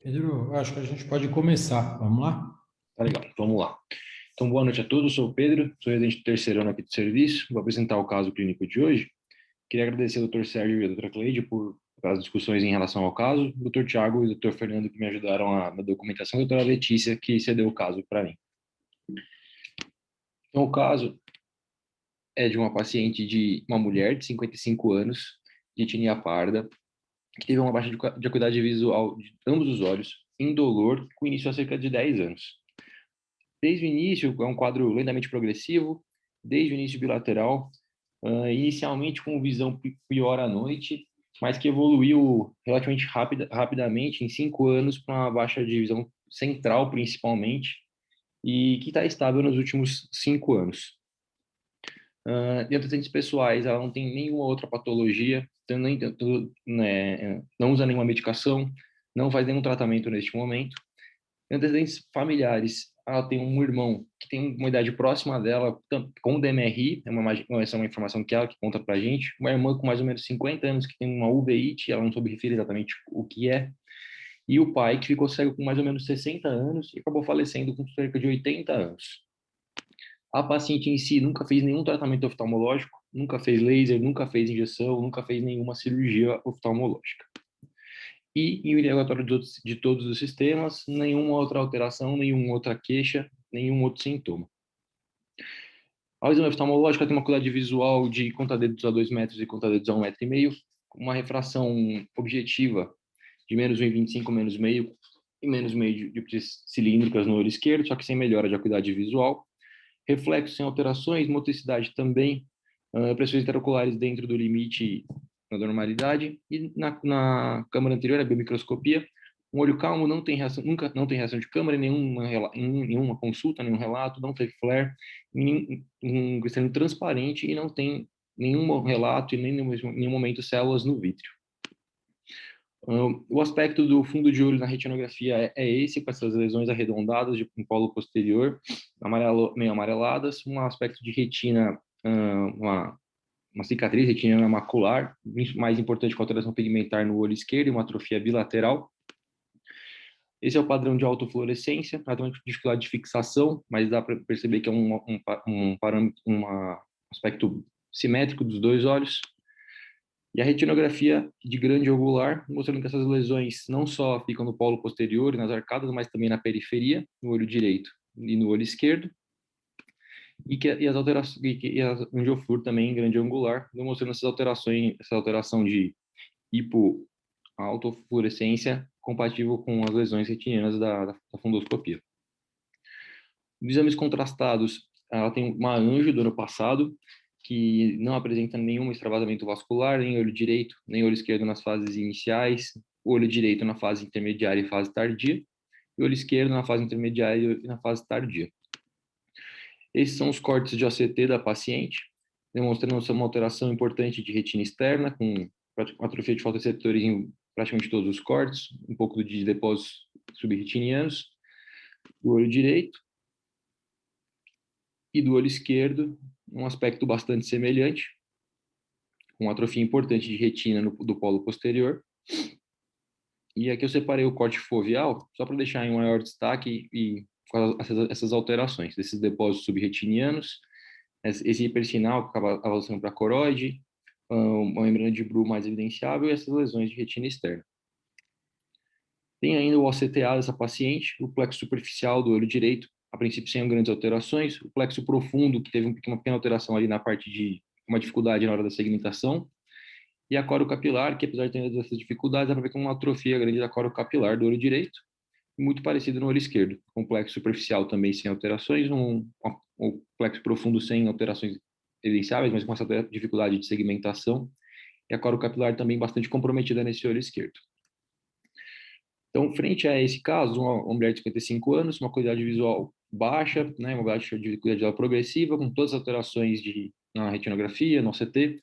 Pedro, eu acho que a gente pode começar. Vamos lá? Tá legal, vamos lá. Então, boa noite a todos, eu sou o Pedro, sou residente do terceiro ano aqui do serviço, vou apresentar o caso clínico de hoje. Queria agradecer ao Dr. Sérgio e à doutora Cleide pelas discussões em relação ao caso, o Dr. Tiago e o Dr. Fernando que me ajudaram na documentação, e a doutora Letícia que cedeu o caso para mim. Então, o caso é de uma paciente uma mulher de 55 anos, de etnia parda, que teve uma baixa de acuidade visual de ambos os olhos, indolor, com início há cerca de 10 anos. Desde o início, é um quadro lentamente progressivo, desde o início bilateral, inicialmente com visão pior à noite, mas que evoluiu relativamente rapidamente, em 5 anos, para uma baixa de visão central, principalmente, e que está estável nos últimos 5 anos. De antecedentes pessoais, ela não tem nenhuma outra patologia, né, não usa nenhuma medicação, não faz nenhum tratamento neste momento. Antecedentes familiares, ela tem um irmão que tem uma idade próxima dela, com DMRI, essa é uma informação que ela que conta pra gente, uma irmã com mais ou menos 50 anos que tem uma uveíte, ela não soube referir exatamente o que é, e o pai que ficou cego com mais ou menos 60 anos e acabou falecendo com cerca de 80 anos. A paciente em si nunca fez nenhum tratamento oftalmológico, nunca fez laser, nunca fez injeção, nunca fez nenhuma cirurgia oftalmológica. E em relatório de todos os sistemas, nenhuma outra alteração, nenhuma outra queixa, nenhum outro sintoma. A exame oftalmológica tem uma qualidade visual de conta-dedos a 2 metros e conta-dedos a 1,5 m, uma refração objetiva de menos 1,25, menos meio e menos meio de cilíndricas no olho esquerdo, só que sem melhora de acuidade visual. Reflexo sem alterações, motricidade também, pressões interoculares dentro do limite da normalidade, e na câmara anterior, a biomicroscopia, um olho calmo, não tem reação, nunca não tem reação de câmara, nenhuma consulta, nenhum relato, não teve flare, um cristalino transparente e não tem nenhum relato e nem em nenhum momento células no vítreo. O aspecto do fundo de olho na retinografia é esse, com essas lesões arredondadas de polo posterior, meio amareladas, um aspecto de retina, uma cicatriz retiniana macular, mais importante com alteração pigmentar no olho esquerdo e uma atrofia bilateral. Esse é o padrão de autofluorescência, padrão de dificuldade de fixação, mas dá para perceber que é um aspecto simétrico dos dois olhos. E a retinografia de grande angular, mostrando que essas lesões não só ficam no polo posterior e nas arcadas, mas também na periferia, no olho direito e no olho esquerdo. E as alterações, e a angioflúor também em grande angular, demonstrando essas alterações, essa alteração de hipoautofluorescência compatível com as lesões retinianas da fundoscopia. Nos exames contrastados, ela tem uma anjo do ano passado, que não apresenta nenhum extravasamento vascular, nem olho direito, nem olho esquerdo nas fases iniciais, olho direito na fase intermediária e fase tardia, e olho esquerdo na fase intermediária e na fase tardia. Esses são os cortes de OCT da paciente, demonstrando uma alteração importante de retina externa, com atrofia de fotoreceptores em praticamente todos os cortes, um pouco de depósitos subretinianos, do olho direito e do olho esquerdo, um aspecto bastante semelhante, com atrofia importante de retina do polo posterior. E aqui eu separei o corte foveal, só para deixar em maior destaque e com essas alterações, desses depósitos subretinianos, esse hipersinal que acaba avançando para a coroide, uma membrana de Bru mais evidenciável e essas lesões de retina externa. Tem ainda o OCTA dessa paciente, o plexo superficial do olho direito, a princípio sem grandes alterações, o plexo profundo, que teve uma pequena alteração ali na parte de uma dificuldade na hora da segmentação, e a coro capilar, que apesar de ter essas dificuldades, dá para ver que é uma atrofia grande da coro capilar do olho direito, muito parecido no olho esquerdo, com plexo superficial também sem alterações, um plexo profundo sem alterações evidenciáveis, mas com essa dificuldade de segmentação, e a coro capilar também bastante comprometida nesse olho esquerdo. Então, frente a esse caso, uma mulher de 55 anos, uma qualidade visual baixa, né, uma qualidade visual progressiva, com todas as alterações na retinografia, no OCT,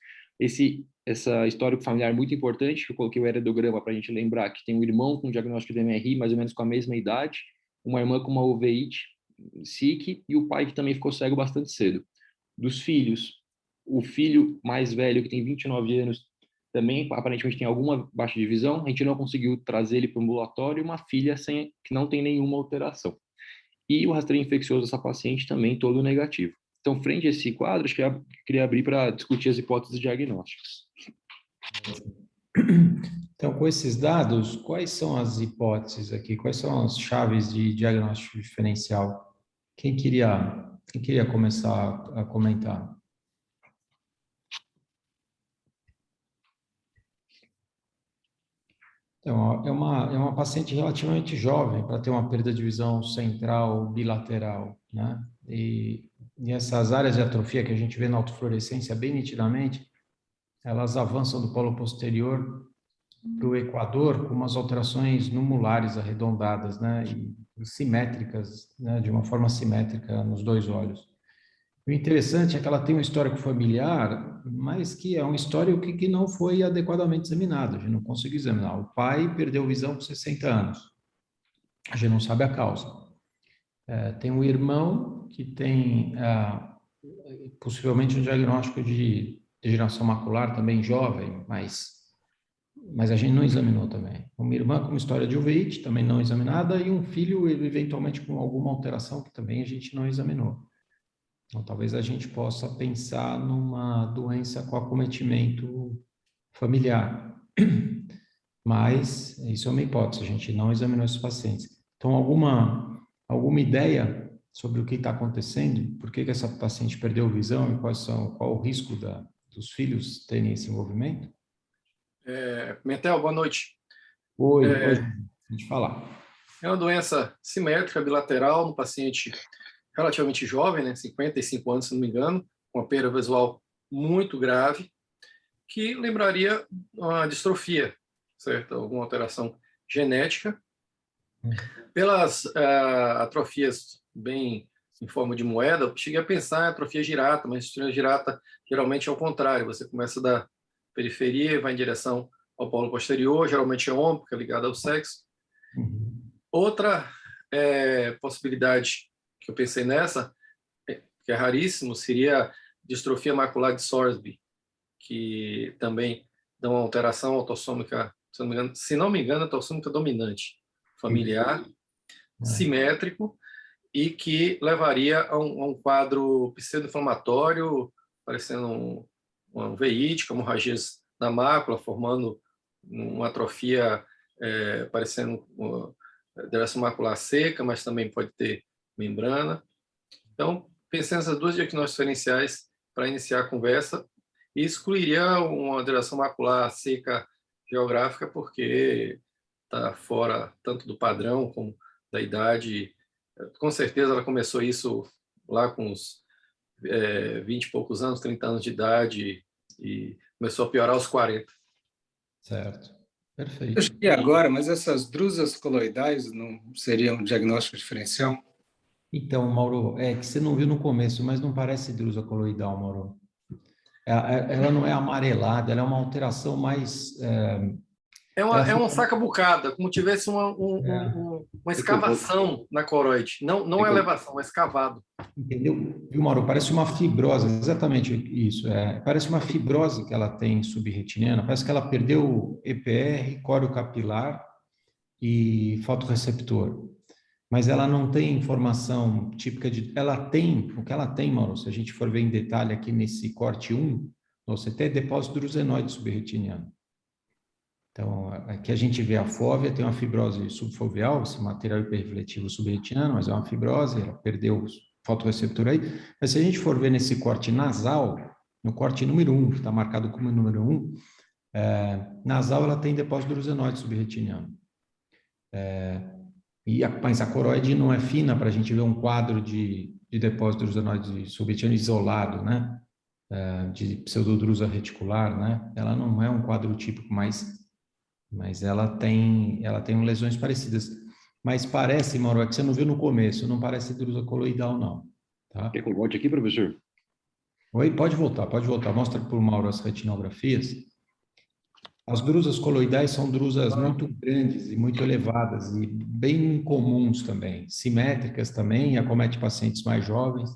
essa histórico familiar muito importante, que eu coloquei o heredograma para a gente lembrar que tem um irmão com diagnóstico de MRI, mais ou menos com a mesma idade, uma irmã com uma uveíte, SIC, e o pai que também ficou cego bastante cedo. Dos filhos, o filho mais velho, que tem 29 anos, também aparentemente tem alguma baixa de visão, a gente não conseguiu trazer ele para o ambulatório, e uma filha que não tem nenhuma alteração. E o rastreio infeccioso dessa paciente também todo negativo. Então, frente a esse quadro, acho que eu queria abrir para discutir as hipóteses diagnósticas. Então, com esses dados, quais são as hipóteses aqui? Quais são as chaves de diagnóstico diferencial? Quem queria começar a comentar? Então, é uma paciente relativamente jovem para ter uma perda de visão central bilateral, né? E essas áreas de atrofia que a gente vê na autofluorescência bem nitidamente, elas avançam do polo posterior para o equador com umas alterações numulares arredondadas, né? E simétricas, né? De uma forma simétrica nos dois olhos. O interessante é que ela tem um histórico familiar, mas que é um histórico que não foi adequadamente examinado. A gente não conseguiu examinar. O pai perdeu visão com 60 anos. A gente não sabe a causa. Tem um irmão que tem possivelmente um diagnóstico de degeneração macular também jovem, mas a gente não examinou também. Uma irmã com uma história de uveíte, também não examinada, e um filho, eventualmente, com alguma alteração que também a gente não examinou. Então, talvez a gente possa pensar numa doença com acometimento familiar. Mas isso é uma hipótese, a gente não examinou esses pacientes. Então, alguma ideia sobre o que está acontecendo? Por que essa paciente perdeu visão e qual o risco dos filhos terem esse envolvimento? Pimentel, boa noite. Oi, pode falar. É uma doença simétrica bilateral no paciente relativamente jovem, né, 55 anos, se não me engano, com uma perda visual muito grave, que lembraria uma distrofia, certo? Alguma alteração genética. Pelas atrofias bem em forma de moeda, eu cheguei a pensar em atrofia girata, mas atrofia girata geralmente é o contrário, você começa da periferia e vai em direção ao polo posterior, geralmente é ombro, que é ligado ao sexo. Outra possibilidade que eu pensei nessa, que é raríssimo, seria distrofia macular de Sorsby, que também dá uma alteração autossômica, se não me engano, autossômica dominante familiar, simétrico, e que levaria a um quadro pseudo-inflamatório, parecendo uma uveíte, como hemorragias na mácula, formando uma atrofia parecendo uma degeneração macular seca, mas também pode ter membrana. Então, pensei nessas duas diagnósticos diferenciais para iniciar a conversa e excluiria uma degeneração macular seca geográfica, porque está fora tanto do padrão como da idade. Com certeza ela começou isso lá com uns 20 e poucos anos, 30 anos de idade, e começou a piorar aos 40. Certo. Eu Perfeito. cheguei agora, mas essas drusas coloidais não seriam um diagnóstico diferencial? Então, Mauro, é que você não viu no começo, mas não parece drusa coloidal, Mauro. Ela não é amarelada, ela é uma alteração mais... É uma saca-bucada, como tivesse uma escavação na coroide. Não elevação, é escavado. Entendeu? Viu, Mauro? Parece uma fibrose, exatamente isso. Parece uma fibrose que ela tem subretiniana, parece que ela perdeu EPR, córeo capilar e fotorreceptor. Mas ela não tem informação típica de... o que ela tem, Mauro, se a gente for ver em detalhe aqui nesse corte 1, você tem depósito drusenoide subretiniano. Então, aqui a gente vê a fóvea, tem uma fibrose subfoveal, esse material hiperrefletivo subretiniano, mas é uma fibrose, ela perdeu o fotorreceptor aí. Mas se a gente for ver nesse corte nasal, no corte número 1, que está marcado como número 1, nasal ela tem depósito drusenoide subretiniano. Mas a coroide não é fina para a gente ver um quadro de depósito drusenoide subretiniano isolado, né? De pseudodrusa reticular, né? Ela não é um quadro típico, mas ela tem lesões parecidas. Mas parece, Mauro, é que você não viu no começo, não parece drusa coloidal, não. Tá? Quer que eu volte aqui, professor? Oi, pode voltar. Mostra para o Mauro as retinografias. As drusas coloidais são drusas muito grandes e muito elevadas e bem comuns também, simétricas também, acomete pacientes mais jovens.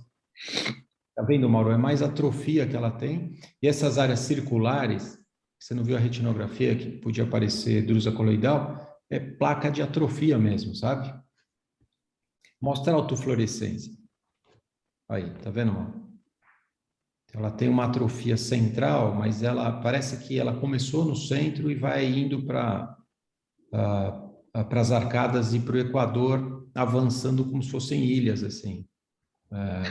Tá vendo, Mauro? É mais atrofia que ela tem. E essas áreas circulares, você não viu a retinografia, que podia aparecer drusa coloidal, é placa de atrofia mesmo, sabe? Mostra a autofluorescência. Aí, tá vendo, mano? Ela tem uma atrofia central, mas ela parece que ela começou no centro e vai indo para as arcadas e para o Equador, avançando como se fossem ilhas, assim,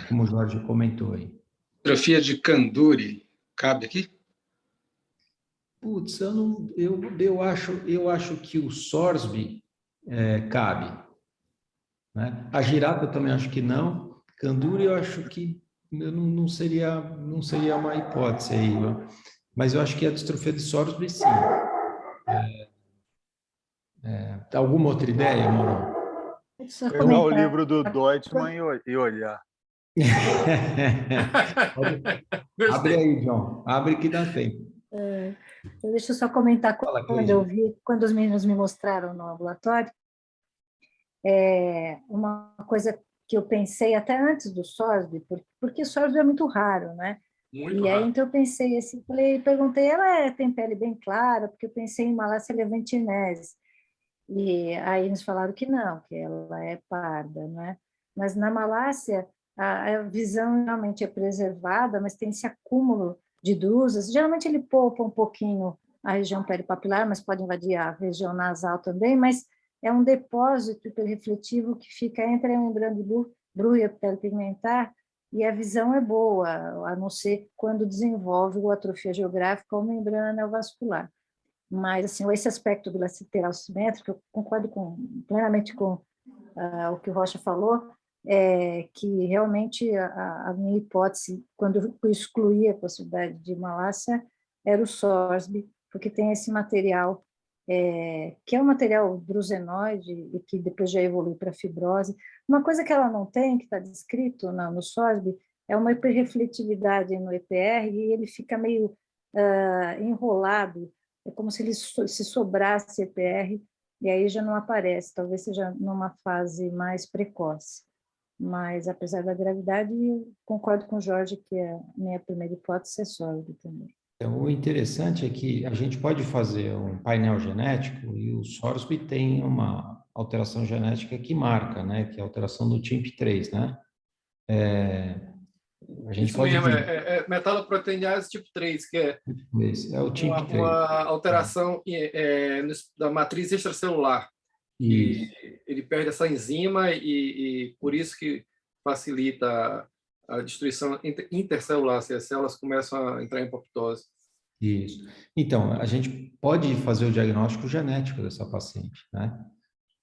como o Jorge comentou aí. Atrofia de Kanduri, cabe aqui? Putz, eu acho que o Sorsby cabe, né? A Girata eu também acho que não. Kanduri eu acho que não seria uma hipótese aí, mas eu acho que a distrofia de Sorsby sim. Alguma outra ideia, Mauro? Só Pegar o comentar. livro do Deutschmann e olhar. Abre aí, João. Abre que dá tempo. Então, deixa eu só comentar Fala, quando eu Cleide. vi, quando os meninos me mostraram no ambulatório, uma coisa que eu pensei até antes do SOSB, porque o SOSB é muito raro, né? Muito E aí, raro. então, eu pensei assim, perguntei, ela tem pele bem clara? Porque eu pensei em Malásia levantinense. E aí eles falaram que não, que ela é parda, né? Mas na Malásia, a visão realmente é preservada, mas tem esse acúmulo de drusas. Geralmente ele poupa um pouquinho a região peripapilar, mas pode invadir a região nasal também, mas é um depósito hiperrefletivo que fica entre a membrana de Bruch e a pele pigmentar, e a visão é boa, a não ser quando desenvolve a atrofia geográfica ou membrana neovascular. Mas, assim, esse aspecto do lateral simétrico, eu concordo plenamente com o que o Rocha falou, que realmente a minha hipótese, quando eu excluí a possibilidade de malásia, era o SOSB, porque tem esse material, que é um material drusenoide e que depois já evolui para fibrose. Uma coisa que ela não tem, que está descrito no SOSB, é uma hiperrefletividade no EPR e ele fica meio enrolado, é como se ele se sobrasse EPR, e aí já não aparece, talvez seja numa fase mais precoce. Mas, apesar da gravidade, eu concordo com o Jorge que a minha primeira hipótese é sólida também. Então, o interessante é que a gente pode fazer um painel genético e o Sorsby tem uma alteração genética que marca, né? Que é a alteração do TIMP3, né? A gente Isso pode mesmo, dizer, metaloproteinase tipo 3, que é é o TIMP3. uma alteração da matriz extracelular. Isso. E ele perde essa enzima e por isso que facilita a destruição intercelular, se as células começam a entrar em apoptose. Isso. Então, a gente pode fazer o diagnóstico genético dessa paciente, né?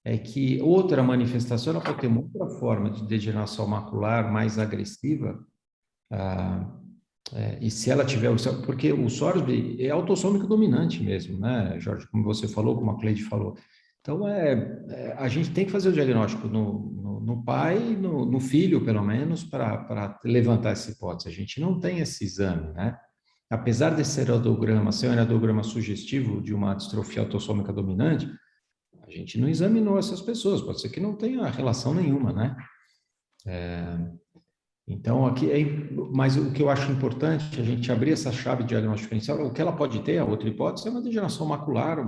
É que outra manifestação, ela pode ter uma outra forma de degeneração macular mais agressiva, e se ela tiver, porque o SORSB é autossômico dominante mesmo, né, Jorge, como você falou, como a Cleide falou. Então, a gente tem que fazer o diagnóstico no pai, no filho, pelo menos, para levantar essa hipótese. A gente não tem esse exame, né? Apesar desse heredograma ser um heredograma sugestivo de uma distrofia autossômica dominante, a gente não examinou essas pessoas, pode ser que não tenha relação nenhuma, né? Então, aqui mas o que eu acho importante, a gente abrir essa chave de diagnóstico diferencial, o que ela pode ter, a outra hipótese, é uma degeneração macular,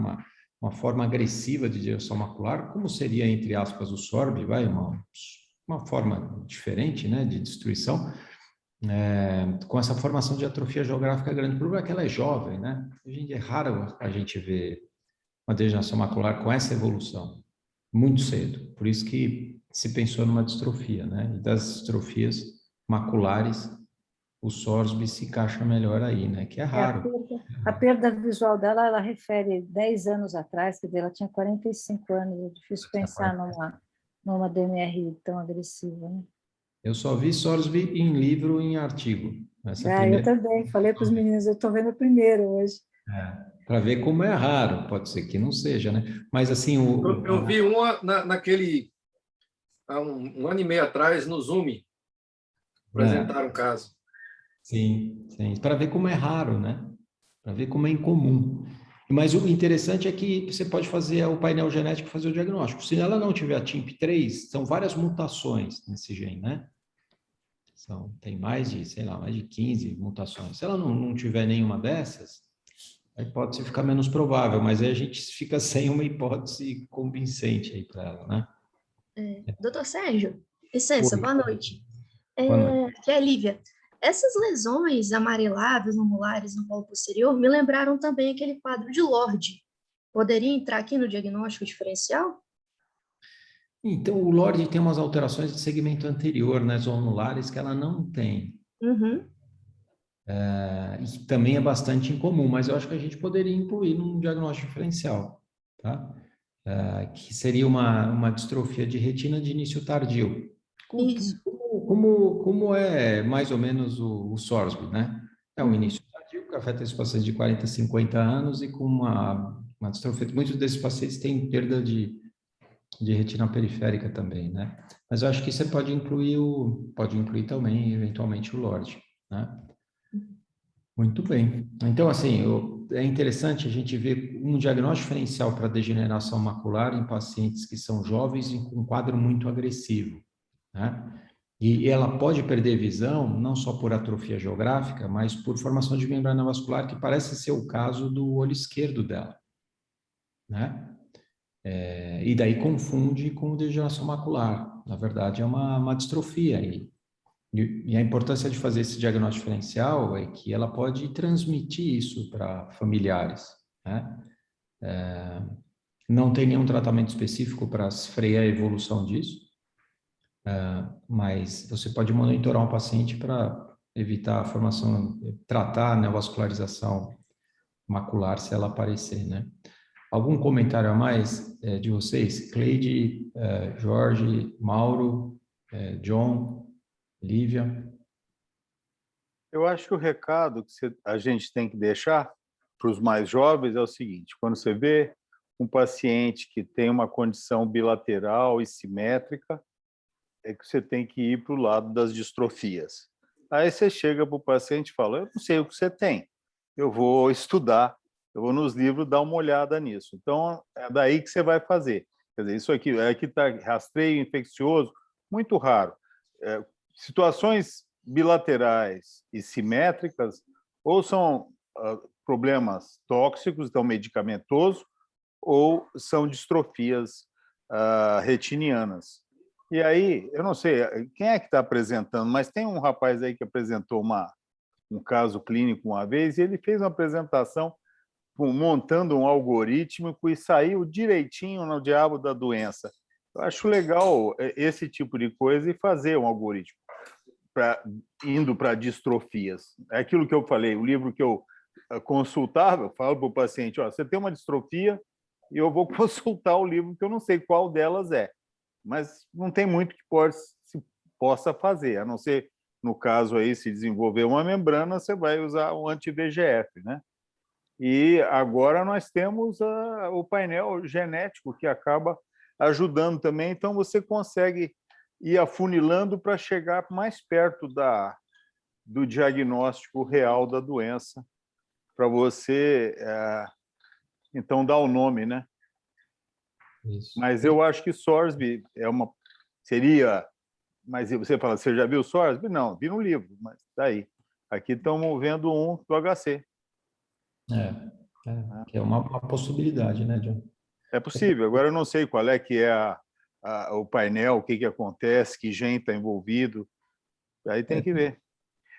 uma forma agressiva de degeneração macular, como seria, entre aspas, o SORB, uma forma diferente, né, de destruição, com essa formação de atrofia geográfica grande. O problema é que ela é jovem, né? É raro a gente ver uma degeneração macular com essa evolução, muito cedo. Por isso que se pensou numa distrofia, né? E das distrofias maculares, o SORSB se encaixa melhor aí, né? Que é raro. A perda visual dela, ela refere 10 anos atrás, quer dizer, ela tinha 45 anos, é difícil pensar numa DMRI tão agressiva, né? Eu só vi SORSB em livro e em artigo. Eu também, falei para os meninos, eu estou vendo o primeiro hoje. Para ver como é raro, pode ser que não seja, né? Mas assim, Eu vi uma naquele, há um ano e meio atrás, no Zoom, apresentaram um caso. Sim, sim. Para ver como é raro, né? Para ver como é incomum. Mas o interessante é que você pode fazer o painel genético, fazer o diagnóstico. Se ela não tiver a TIMP3, são várias mutações nesse gene, né? Tem mais de 15 mutações. Se ela não tiver nenhuma dessas, a hipótese fica menos provável, mas aí a gente fica sem uma hipótese convincente aí para ela, né? Doutor Sérgio, licença, Oi. boa noite. Boa noite. Aqui é a Lívia. Essas lesões amareladas angulares no polo posterior me lembraram também aquele quadro de Lorde. Poderia entrar aqui no diagnóstico diferencial? Então, o LORD tem umas alterações de segmento anterior, né, zonulares, que ela não tem. Uhum. E também é bastante incomum, mas eu acho que a gente poderia incluir num diagnóstico diferencial, tá? Que seria uma distrofia de retina de início tardio. Isso. Como é mais ou menos o SORSB, né? É um início tardio que afeta esses pacientes de 40, 50 anos e com uma distrofia. Muitos desses pacientes têm perda de retina periférica também, né? Mas eu acho que você pode incluir também, eventualmente, o LORD, né? Muito bem. Então, assim, é interessante a gente ver um diagnóstico diferencial para degeneração macular em pacientes que são jovens e com um quadro muito agressivo, né? E ela pode perder visão, não só por atrofia geográfica, mas por formação de membrana vascular, que parece ser o caso do olho esquerdo dela, né? E daí confunde com degeneração macular. Na verdade, é uma distrofia. E a importância de fazer esse diagnóstico diferencial é que ela pode transmitir isso para familiares, né? Não tem nenhum tratamento específico para frear a evolução disso, mas você pode monitorar um paciente para evitar a formação, tratar a neovascularização macular se ela aparecer, né? Algum comentário a mais de vocês? Cleide, Jorge, Mauro, John, Lívia? Eu acho que o recado que a gente tem que deixar para os mais jovens é o seguinte: quando você vê um paciente que tem uma condição bilateral e simétrica, é que você tem que ir para o lado das distrofias. Aí você chega para o paciente e fala: eu não sei o que você tem, eu vou estudar, eu vou nos livros dar uma olhada nisso. Então, é daí que você vai fazer. Quer dizer, isso aqui está rastreio infeccioso, muito raro. Situações bilaterais e simétricas ou são problemas tóxicos, então medicamentoso, ou são distrofias retinianas. E aí, eu não sei quem é que está apresentando, mas tem um rapaz aí que apresentou um caso clínico uma vez, e ele fez uma apresentação montando um algoritmo e saiu direitinho no diabo da doença. Eu acho legal esse tipo de coisa e fazer um algoritmo indo para distrofias. É aquilo que eu falei, o livro que eu consultava, eu falo para o paciente: ó, você tem uma distrofia e eu vou consultar o livro, que eu não sei qual delas é. Mas não tem muito que se possa fazer, a não ser, no caso aí, se desenvolver uma membrana, você vai usar um anti-VEGF, né? E agora nós temos o painel genético, que acaba ajudando também, então você consegue ir afunilando para chegar mais perto do diagnóstico real da doença, para você, então, dar o nome, né? Isso. Mas eu acho que SORSB seria... Mas você fala: você já viu SORSB? Não, vi no livro, mas daí. Aqui estamos vendo um do HC. Que é uma possibilidade, né, John? É possível. Agora eu não sei qual é que é o painel, o que acontece, que gene está envolvido. Aí tem que ver.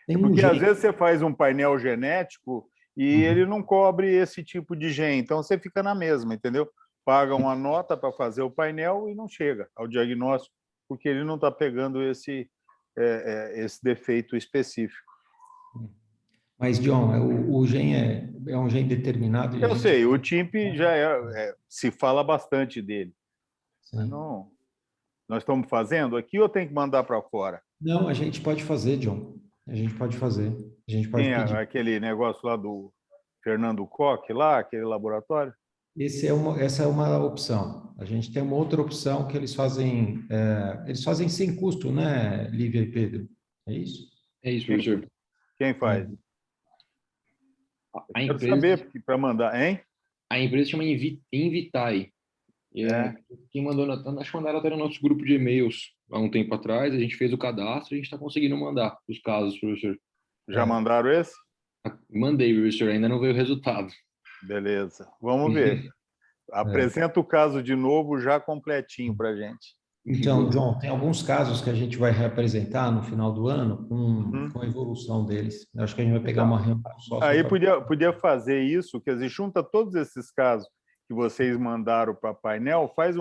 Tem um Porque às gene. vezes você faz um painel genético e ele não cobre esse tipo de gene, então você fica na mesma, entendeu? Paga uma nota para fazer o painel e não chega ao diagnóstico, porque ele não está pegando esse defeito específico. Mas, John, o gene é um gene determinado. E a Eu gente... sei, o TIMP já se fala bastante dele. Mas não, nós estamos fazendo aqui ou tem que mandar para fora? Não, a gente pode fazer, John. A gente pode fazer. A gente pode Tem pedir. aquele negócio lá do Fernando Koch, lá, aquele laboratório? Essa é uma opção. A gente tem uma outra opção que eles fazem sem custo, né, Lívia e Pedro? É isso? É isso, professor. Quem faz? A Quero empresa, saber para mandar, hein? a empresa chama Invitae. Quem mandou, acho que mandaram até no nosso grupo de e-mails há um tempo atrás. A gente fez o cadastro, a gente está conseguindo mandar os casos, professor. Já mandaram esse? Mandei, professor, ainda não veio o resultado. Beleza. Vamos ver. Apresenta o caso de novo, já completinho para a gente. Então, John, tem alguns casos que a gente vai reapresentar no final do ano com a evolução deles. Eu acho que a gente vai pegar uma reunião só. Aí podia fazer isso, quer dizer, junta todos esses casos que vocês mandaram para painel, faz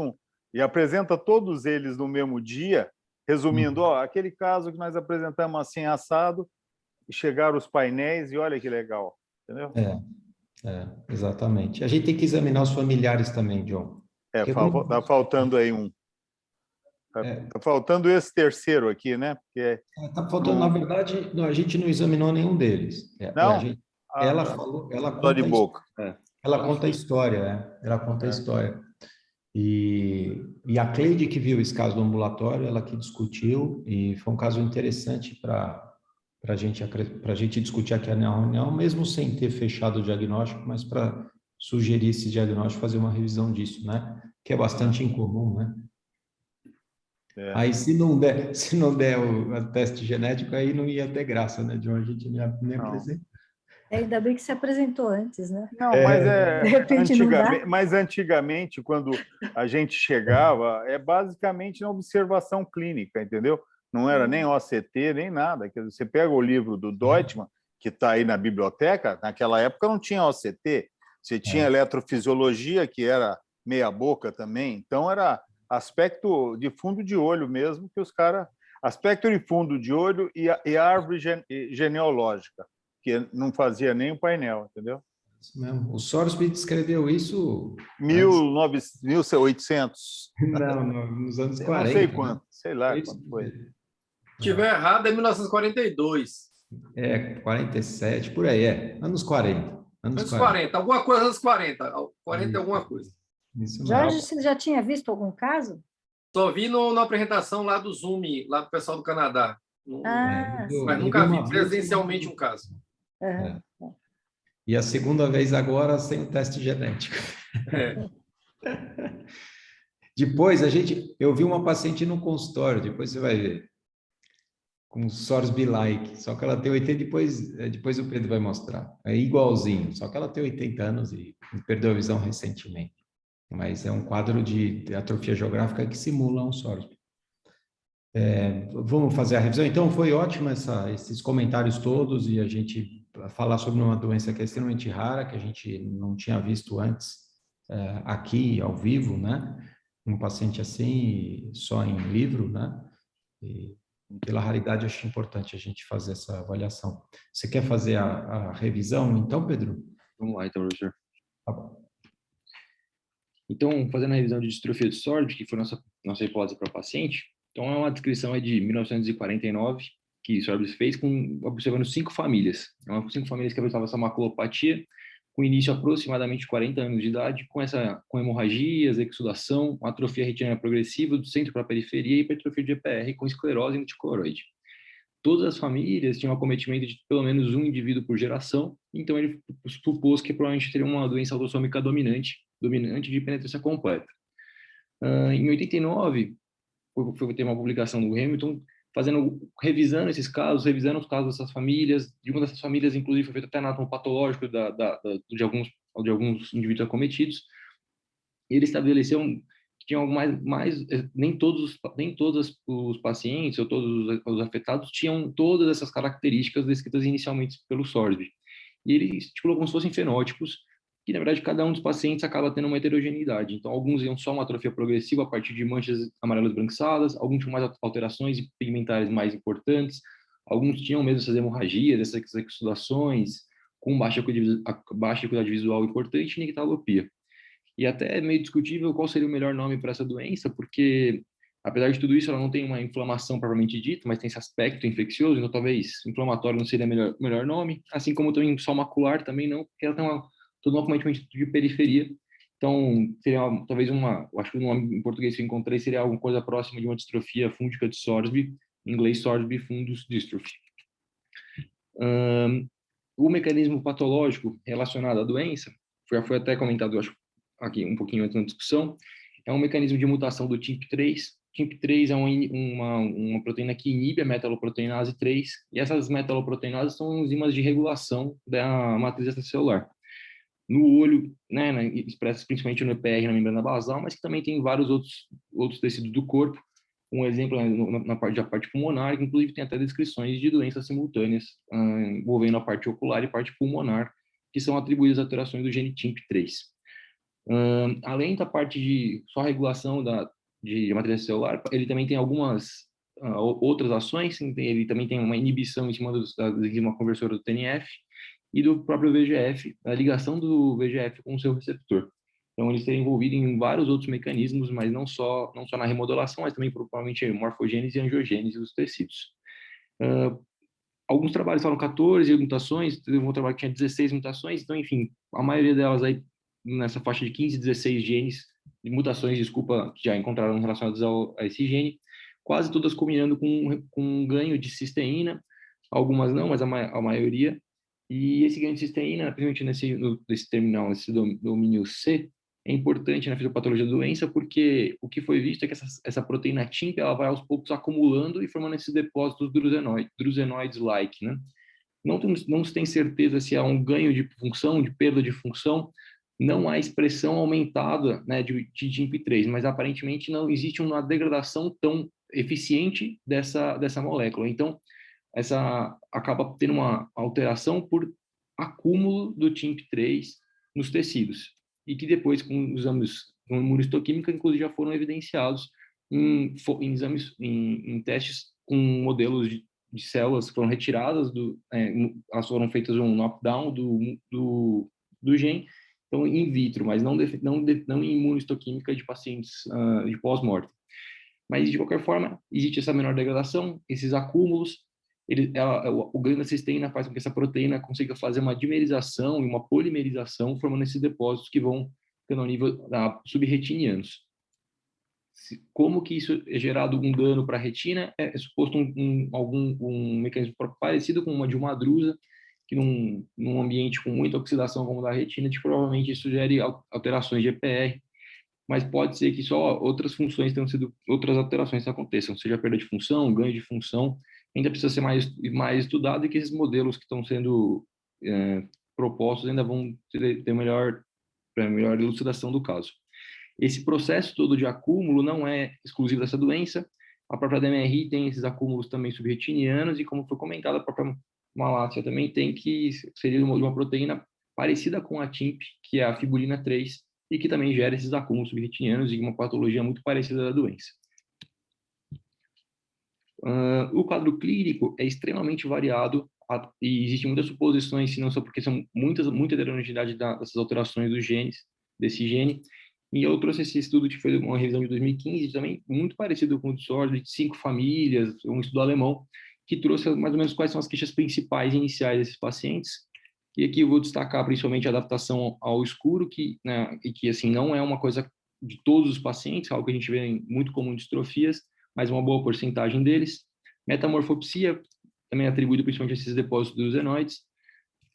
e apresenta todos eles no mesmo dia, resumindo, aquele caso que nós apresentamos assim, assado, e chegaram os painéis, e olha que legal, entendeu? Exatamente. A gente tem que examinar os familiares também, John. Tá faltando aí um. Tá faltando esse terceiro aqui, né? Porque tá faltando, na verdade, não, a gente não examinou nenhum deles. Não? Ela falou, só de boca. Ela conta a história, ela conta a história. E a Cleide que viu esse caso do ambulatório, ela que discutiu, e foi um caso interessante para a gente discutir aqui na reunião, mesmo sem ter fechado o diagnóstico, mas para sugerir esse diagnóstico, fazer uma revisão disso, né? Que é bastante incomum, né? Aí, se não der o teste genético, aí não ia ter graça, né, John? A gente nem apresenta. Ainda bem que se apresentou antes, né? Não, mas de repente mas antigamente, quando a gente chegava, basicamente na observação clínica, entendeu? Não era nem OCT, nem nada. Quer dizer, você pega o livro do Deutschmann, que está aí na biblioteca, naquela época não tinha OCT, você tinha eletrofisiologia, que era meia boca também, então era aspecto de fundo de olho mesmo, que os caras... Aspecto de fundo de olho e árvore genealógica, que não fazia nem o painel, entendeu? Isso mesmo. O Sorsby descreveu isso... 1800. Não, nos anos 40. Não sei quanto, sei lá quanto foi. Se tiver errado, é 1942. 47, por aí, anos 40. Anos 40, alguma coisa anos 40. 40 é alguma coisa. Isso Jorge, você já tinha visto algum caso? Só vi na apresentação lá do Zoom, lá do pessoal do Canadá. Mas nunca vi presencialmente um caso. E a segunda vez agora sem o teste genético. Depois, eu vi uma paciente no consultório, depois você vai ver, com Sorsby-like, só que ela tem 80, depois o Pedro vai mostrar. É igualzinho, só que ela tem 80 anos e perdeu a visão recentemente. Mas é um quadro de atrofia geográfica que simula um Sorsby. Vamos fazer a revisão? Então, foi ótimo esses comentários todos e a gente falar sobre uma doença que é extremamente rara, que a gente não tinha visto antes aqui, ao vivo, né? Um paciente assim, só em livro, né? E pela raridade, acho importante a gente fazer essa avaliação. Você quer fazer a revisão, então, Pedro? Vamos lá, então, professor. Tá bom. Então, fazendo a revisão de distrofia de Sorsby, que foi nossa hipótese para o paciente, então é uma descrição de 1949, que Sorsby fez, observando 5 famílias. 5 famílias que apresentavam essa maculopatia, com início aproximadamente 40 anos de idade, com hemorragias, exudação, atrofia retiniana progressiva do centro para a periferia e hipertrofia de EPR com esclerose multicoloroide. Todas as famílias tinham acometimento de pelo menos um indivíduo por geração, então ele supôs que provavelmente teria uma doença autossômica dominante de penetrância completa. Em 89, teve uma publicação do Hamilton, revisando esses casos, revisando os casos dessas famílias. De uma dessas famílias, inclusive, foi feito até anátomo patológico de alguns indivíduos acometidos. E ele estabeleceu que tinha nem todos os pacientes ou todos os afetados tinham todas essas características descritas inicialmente pelo Sorsby. E ele estipulou como se fossem fenótipos, que, na verdade, cada um dos pacientes acaba tendo uma heterogeneidade. Então, alguns iam só uma atrofia progressiva a partir de manchas amarelas branquiçadas, alguns tinham mais alterações pigmentares mais importantes, alguns tinham mesmo essas hemorragias, essas exudações, com baixa acuidade visual importante e nictalopia. E até é meio discutível qual seria o melhor nome para essa doença, porque, apesar de tudo isso, ela não tem uma inflamação propriamente dita, mas tem esse aspecto infeccioso, então talvez inflamatório não seria o melhor nome, assim como também só macular também não, porque ela tem todo um acometimento de periferia. Então, seria talvez eu acho que o nome em português que eu encontrei seria alguma coisa próxima de uma distrofia fúngica de Sorsby, em inglês Sorsby Fundus Dystrophy. O mecanismo patológico relacionado à doença, já foi até comentado, eu acho, aqui um pouquinho antes na discussão, é um mecanismo de mutação do TIMP3. TIMP3 é uma proteína que inibe a metaloproteinase 3, e essas metaloproteinases são enzimas de regulação da matriz extracelular. no olho, né, expressas principalmente no EPR, na membrana basal, mas que também tem vários outros tecidos do corpo. Um exemplo é na parte pulmonar, que inclusive tem até descrições de doenças simultâneas envolvendo a parte ocular e parte pulmonar, que são atribuídas a alterações do gene TIMP3. Além da parte de só regulação de matriz celular, ele também tem algumas outras ações. Ele também tem uma inibição em cima da enzima conversora do TNF e do próprio VEGF, a ligação do VEGF com o seu receptor. Então, ele estaria envolvido em vários outros mecanismos, mas não só na remodelação, mas também provavelmente morfogênese e angiogênese dos tecidos. Alguns trabalhos falam 14 mutações, teve um trabalho que tinha 16 mutações, então, enfim, a maioria delas aí nessa faixa de 15, 16 genes, de mutações, desculpa, que já encontraram relacionadas a esse gene, quase todas combinando com um ganho de cisteína, algumas não, mas a maioria. E esse ganho de cisteína, principalmente nesse terminal, nesse domínio C, é importante na fisiopatologia da doença, porque o que foi visto é que essa proteína TIMP ela vai aos poucos acumulando e formando esses depósitos drusenoides-like, né? Não se tem certeza se há um ganho de função, de perda de função, não há expressão aumentada, né, de TIMP3, mas aparentemente não existe uma degradação tão eficiente dessa molécula. Então, essa acaba tendo uma alteração por acúmulo do TIMP3 nos tecidos, e que depois, com os exames com imunistoquímica, inclusive já foram evidenciados em exames, em testes com modelos de células que foram retiradas, elas foram feitas um knockdown do gene, então in vitro, mas não em imunistoquímica de pacientes de pós-morte. Mas, de qualquer forma, existe essa menor degradação, esses acúmulos, o ganho da cisteína faz com que essa proteína consiga fazer uma dimerização e uma polimerização, formando esses depósitos que vão ficando ao nível subretinianos. Como que isso é gerado um dano para a retina? É suposto um mecanismo parecido com uma de uma drusa, que num ambiente com muita oxidação como o da retina, provavelmente isso gere alterações de EPR, mas pode ser que só outras funções tenham sido, outras alterações aconteçam, seja perda de função, ganho de função, ainda precisa ser mais estudado, e que esses modelos que estão sendo propostos ainda vão ter melhor elucidação do caso. Esse processo todo de acúmulo não é exclusivo dessa doença, a própria DMRI tem esses acúmulos também subretinianos, e como foi comentado, a própria malátia também tem, que seria uma proteína parecida com a TIMP, que é a fibulina 3, e que também gera esses acúmulos subretinianos e uma patologia muito parecida da doença. O quadro clínico é extremamente variado, e existem muitas suposições, se não só porque são muita heterogeneidade dessas alterações dos genes, desse gene. E eu trouxe esse estudo que foi uma revisão de 2015, também muito parecido com o Disorder de 5 famílias, um estudo alemão, que trouxe mais ou menos quais são as queixas principais iniciais desses pacientes. E aqui eu vou destacar principalmente a adaptação ao escuro, né, e que assim não é uma coisa de todos os pacientes, algo que a gente vê muito comum em distrofias, mas uma boa porcentagem deles. Metamorfopsia, também atribuído principalmente a esses depósitos dos xenoides,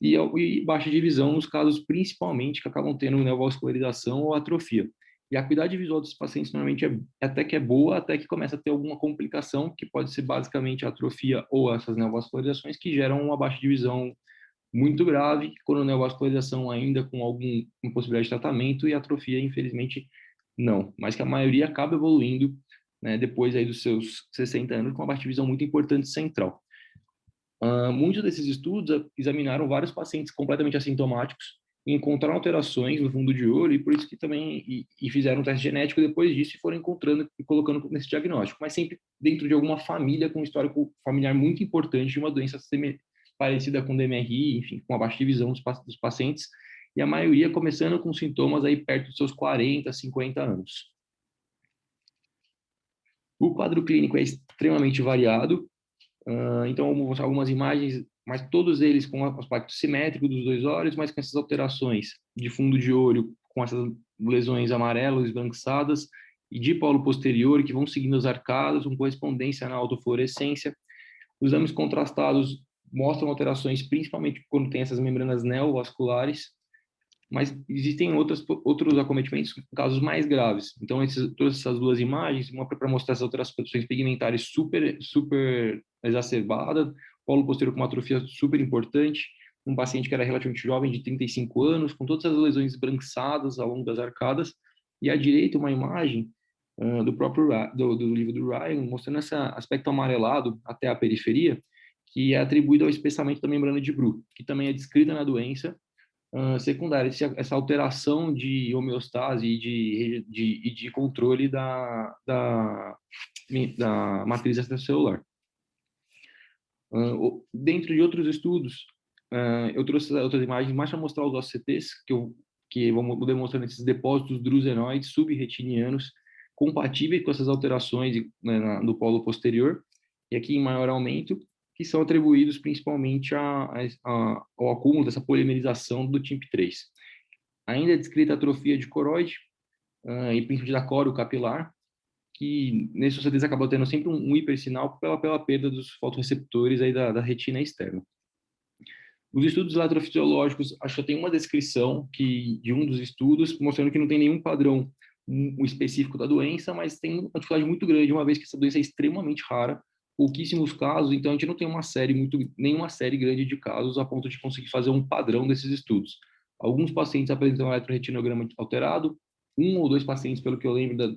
e baixa de visão nos casos principalmente que acabam tendo neovascularização ou atrofia. E a acuidade visual dos pacientes normalmente até que é boa, até que começa a ter alguma complicação, que pode ser basicamente a atrofia ou essas neovascularizações, que geram uma baixa de visão muito grave, quando neovascularização ainda com alguma possibilidade de tratamento, e atrofia, infelizmente, não. Mas que a maioria acaba evoluindo, né, depois aí dos seus 60 anos, com uma baixa de visão muito importante central. Muitos desses estudos examinaram vários pacientes completamente assintomáticos e encontraram alterações no fundo de olho, e por isso que também fizeram um teste genético depois disso, e foram encontrando e colocando nesse diagnóstico, mas sempre dentro de alguma família com um histórico familiar muito importante de uma doença parecida com DMRI, enfim, com a baixa de visão dos pacientes, e a maioria começando com sintomas aí perto dos seus 40, 50 anos. O quadro clínico é extremamente variado, então vou mostrar algumas imagens, mas todos eles com o aspecto simétrico dos dois olhos, mas com essas alterações de fundo de olho, com essas lesões amarelas, esbranquiçadas, e de polo posterior, que vão seguindo as arcadas, com correspondência na autofluorescência. Os exames contrastados mostram alterações, principalmente quando tem essas membranas neovasculares, mas existem outros acometimentos em casos mais graves. Então, todas essas duas imagens, uma para mostrar essas alterações pigmentares super exacerbadas, polo posterior com uma atrofia super importante, um paciente que era relativamente jovem, de 35 anos, com todas as lesões esbranquiçadas ao longo das arcadas, e à direita uma imagem do próprio do livro do Ryan, mostrando esse aspecto amarelado até a periferia, que é atribuído ao espessamento da membrana de Bruch, que também é descrita na doença secundária, essa alteração de homeostase e de controle da matriz extracelular. Dentro de outros estudos, eu trouxe outras imagens mais para mostrar os OCTs, que vão demonstrando esses depósitos drusenoides subretinianos compatíveis com essas alterações, né, no polo posterior, e aqui em maior aumento, que são atribuídos principalmente ao acúmulo dessa polimerização do TIMP3. Ainda é descrita a atrofia de coroide, e principalmente da coro capilar, que nesses OCTs acabou tendo sempre um hipersinal pela perda dos fotorreceptores aí da retina externa. Os estudos eletrofisiológicos, acho que tem uma descrição de um dos estudos, mostrando que não tem nenhum padrão específico da doença, mas tem uma dificuldade muito grande, uma vez que essa doença é extremamente rara, pouquíssimos casos, então a gente não tem nenhuma série grande de casos a ponto de conseguir fazer um padrão desses estudos. Alguns pacientes apresentam eletroretinograma alterado, 1 ou 2 pacientes, pelo que eu lembro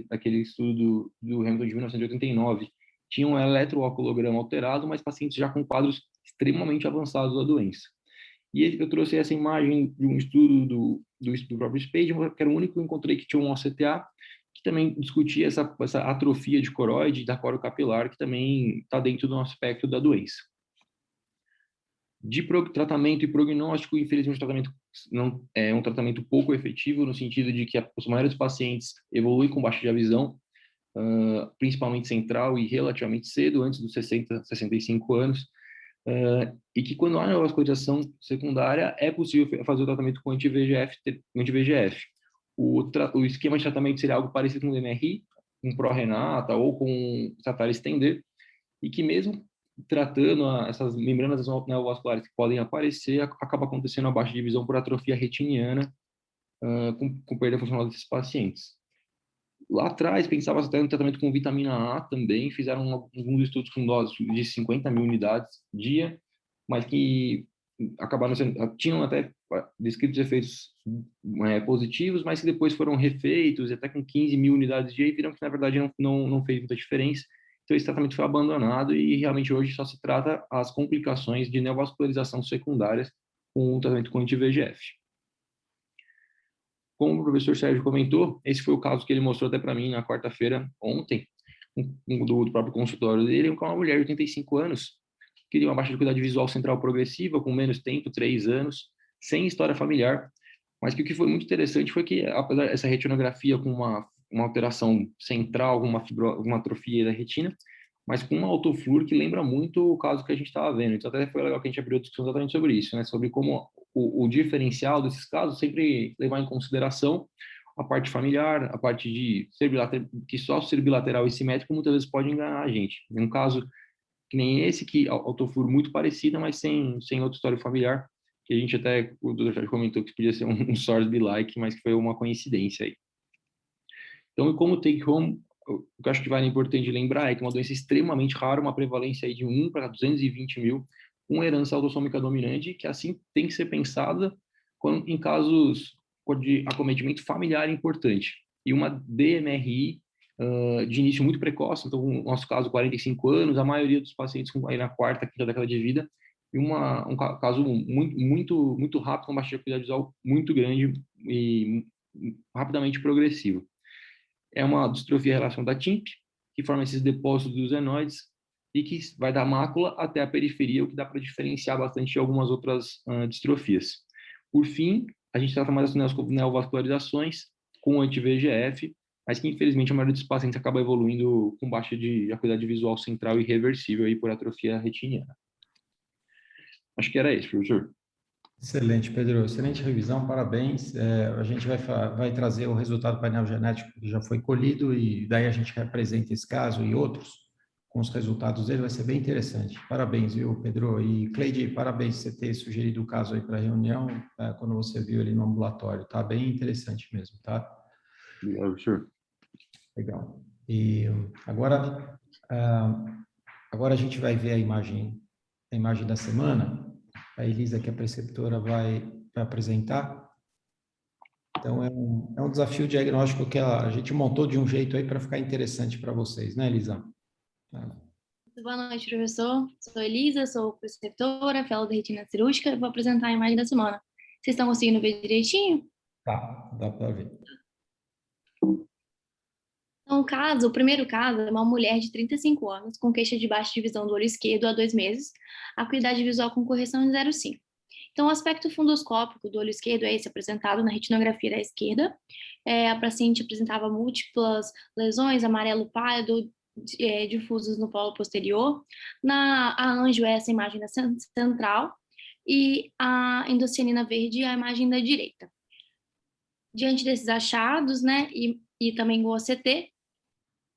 daquele estudo do Hamilton de 1989, tinham um eletrooculograma alterado, mas pacientes já com quadros extremamente avançados da doença. E eu trouxe essa imagem de um estudo do próprio Spade, que era o único que eu encontrei que tinha um OCTA, que também discutia essa atrofia de coroide, da coro capilar, que também está dentro do aspecto da doença. De tratamento e prognóstico, infelizmente o tratamento não é um tratamento pouco efetivo, no sentido de que a maioria dos pacientes evolui com baixa de visão, principalmente central e relativamente cedo, antes dos 60, 65 anos, e que quando há neovascularização secundária, é possível fazer o tratamento com anti-VEGF. O esquema de tratamento seria algo parecido com o DMRI, com pró-renata ou com tratar estender, e que mesmo tratando essas membranas neovasculares que podem aparecer, acaba acontecendo a baixa de visão por atrofia retiniana, com perda funcional desses pacientes. Lá atrás, pensava até no tratamento com vitamina A também, fizeram alguns estudos com doses de 50 mil unidades dia, mas que acabaram tinham até descritos efeitos positivos, mas que depois foram refeitos, até com 15 mil unidades dia, e viram que, na verdade, não fez muita diferença. Então, esse tratamento foi abandonado e, realmente, hoje só se trata as complicações de neovascularização secundárias com o tratamento com anti-VEGF. Como o professor Sérgio comentou, esse foi o caso que ele mostrou até para mim na quarta-feira, ontem, do próprio consultório dele, com uma mulher de 85 anos, que tem uma baixa dificuldade visual central progressiva, com menos tempo, 3 anos, sem história familiar, mas que o que foi muito interessante foi que, apesar dessa retinografia com uma alteração central, uma atrofia da retina, mas com uma autofluor que lembra muito o caso que a gente estava vendo. Então, até foi legal que a gente abriu a discussão exatamente sobre isso, né? Sobre como o diferencial desses casos sempre levar em consideração a parte familiar, a parte de ser bilateral, que só ser bilateral e simétrico muitas vezes pode enganar a gente. Um caso que nem esse, que autofluor muito parecida, mas sem outra história familiar, que a gente até, o Dr. Jorge comentou que podia ser um Sorsby-like, mas que foi uma coincidência aí. Então, como take home, o que eu acho que vale importante lembrar é que é uma doença extremamente rara, uma prevalência aí de 1 para 220 mil, com herança autossômica dominante, que assim tem que ser pensada em casos de acometimento familiar importante. E uma DMRI de início muito precoce, então no nosso caso 45 anos, a maioria dos pacientes aí na quarta, quinta década de vida, e um caso muito rápido, com baixa de acuidade visual muito grande e rapidamente progressivo. É uma distrofia relação da TIMP, que forma esses depósitos dos enoides e que vai da mácula até a periferia, o que dá para diferenciar bastante de algumas outras distrofias. Por fim, a gente trata mais das neovascularizações com anti-VEGF, mas que infelizmente a maioria dos pacientes acaba evoluindo com baixa de acuidade visual central irreversível aí por atrofia retiniana. Acho que era isso, professor. Excelente, Pedro. Excelente revisão, parabéns. A gente vai trazer o resultado do painel genético que já foi colhido e daí a gente representa esse caso e outros com os resultados dele, vai ser bem interessante. Parabéns, viu, Pedro? E Cleide, parabéns por você ter sugerido o caso aí para a reunião, quando você viu ele no ambulatório. Tá bem interessante mesmo, tá? Obrigado, professor. Legal. E agora a gente vai ver a imagem da semana. a Elisa, que é a preceptora, vai apresentar. Então, é um desafio diagnóstico que a gente montou de um jeito aí para ficar interessante para vocês, né, Elisa? Boa noite, professor. Sou Elisa, sou preceptora, fellow da retina cirúrgica e vou apresentar a imagem da semana. Vocês estão conseguindo ver direitinho? Tá, dá para ver. Então, o primeiro caso é uma mulher de 35 anos com queixa de baixa visão do olho esquerdo há 2 meses, acuidade visual com correção de 0,5. Então, o aspecto fundoscópico do olho esquerdo é esse apresentado na retinografia da esquerda. A paciente apresentava múltiplas lesões, amarelo pálido, difusos no polo posterior. A anjo é essa imagem da central e a endocianina verde é a imagem da direita. Diante desses achados, né, e também o OCT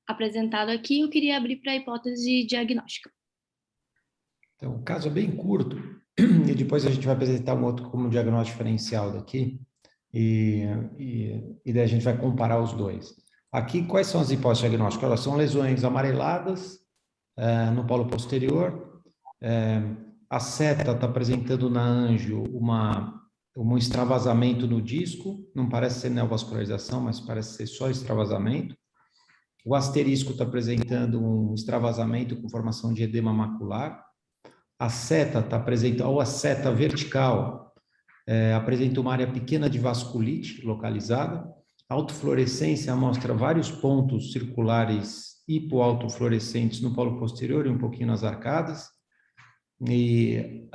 apresentado aqui, eu queria abrir para a hipótese diagnóstica. Então, o caso é bem curto, e depois a gente vai apresentar um outro como diagnóstico diferencial daqui, e daí a gente vai comparar os dois. Aqui, quais são as hipóteses diagnósticas? Elas são lesões amareladas no polo posterior, a seta está apresentando na anjo um extravasamento no disco, não parece ser neovascularização, mas parece ser só extravasamento. O asterisco está apresentando um extravasamento com formação de edema macular. A seta está apresentando, ou a seta vertical, apresenta uma área pequena de vasculite localizada. A autofluorescência mostra vários pontos circulares hipoautofluorescentes no polo posterior e um pouquinho nas arcadas. E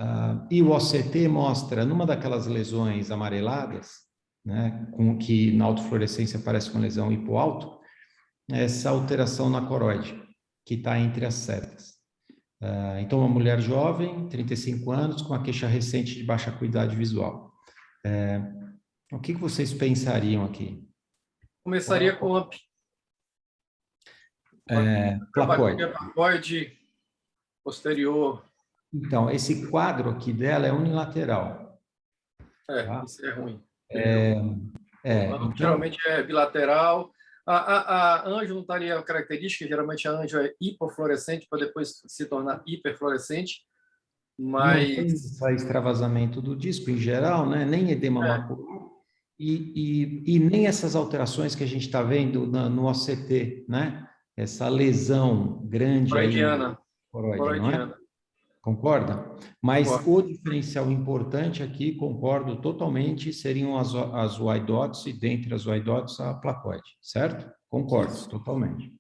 o OCT mostra, numa daquelas lesões amareladas, né, com que na autofluorescência parece uma lesão hipoalto, essa alteração na coroide, que está entre as setas. Então, uma mulher jovem, 35 anos, com a queixa recente de baixa acuidade visual. O que vocês pensariam aqui? Começaria com AMP. Placoide. Placoide posterior. Então, esse quadro aqui dela é unilateral. Tá? Isso é ruim. Então, geralmente é bilateral. A anjo não estaria característica, geralmente a anjo é hipofluorescente para depois se tornar hiperfluorescente, mas... Não tem esse extravasamento do disco em geral, né? Nem edema macular e nem essas alterações que a gente está vendo no OCT, né? Essa lesão grande Coroidiana. Coroide, não é? Concorda? Mas o diferencial importante aqui, concordo totalmente, seriam as zoidotes e dentre as zoidotes a placoide, certo? Concordo, totalmente.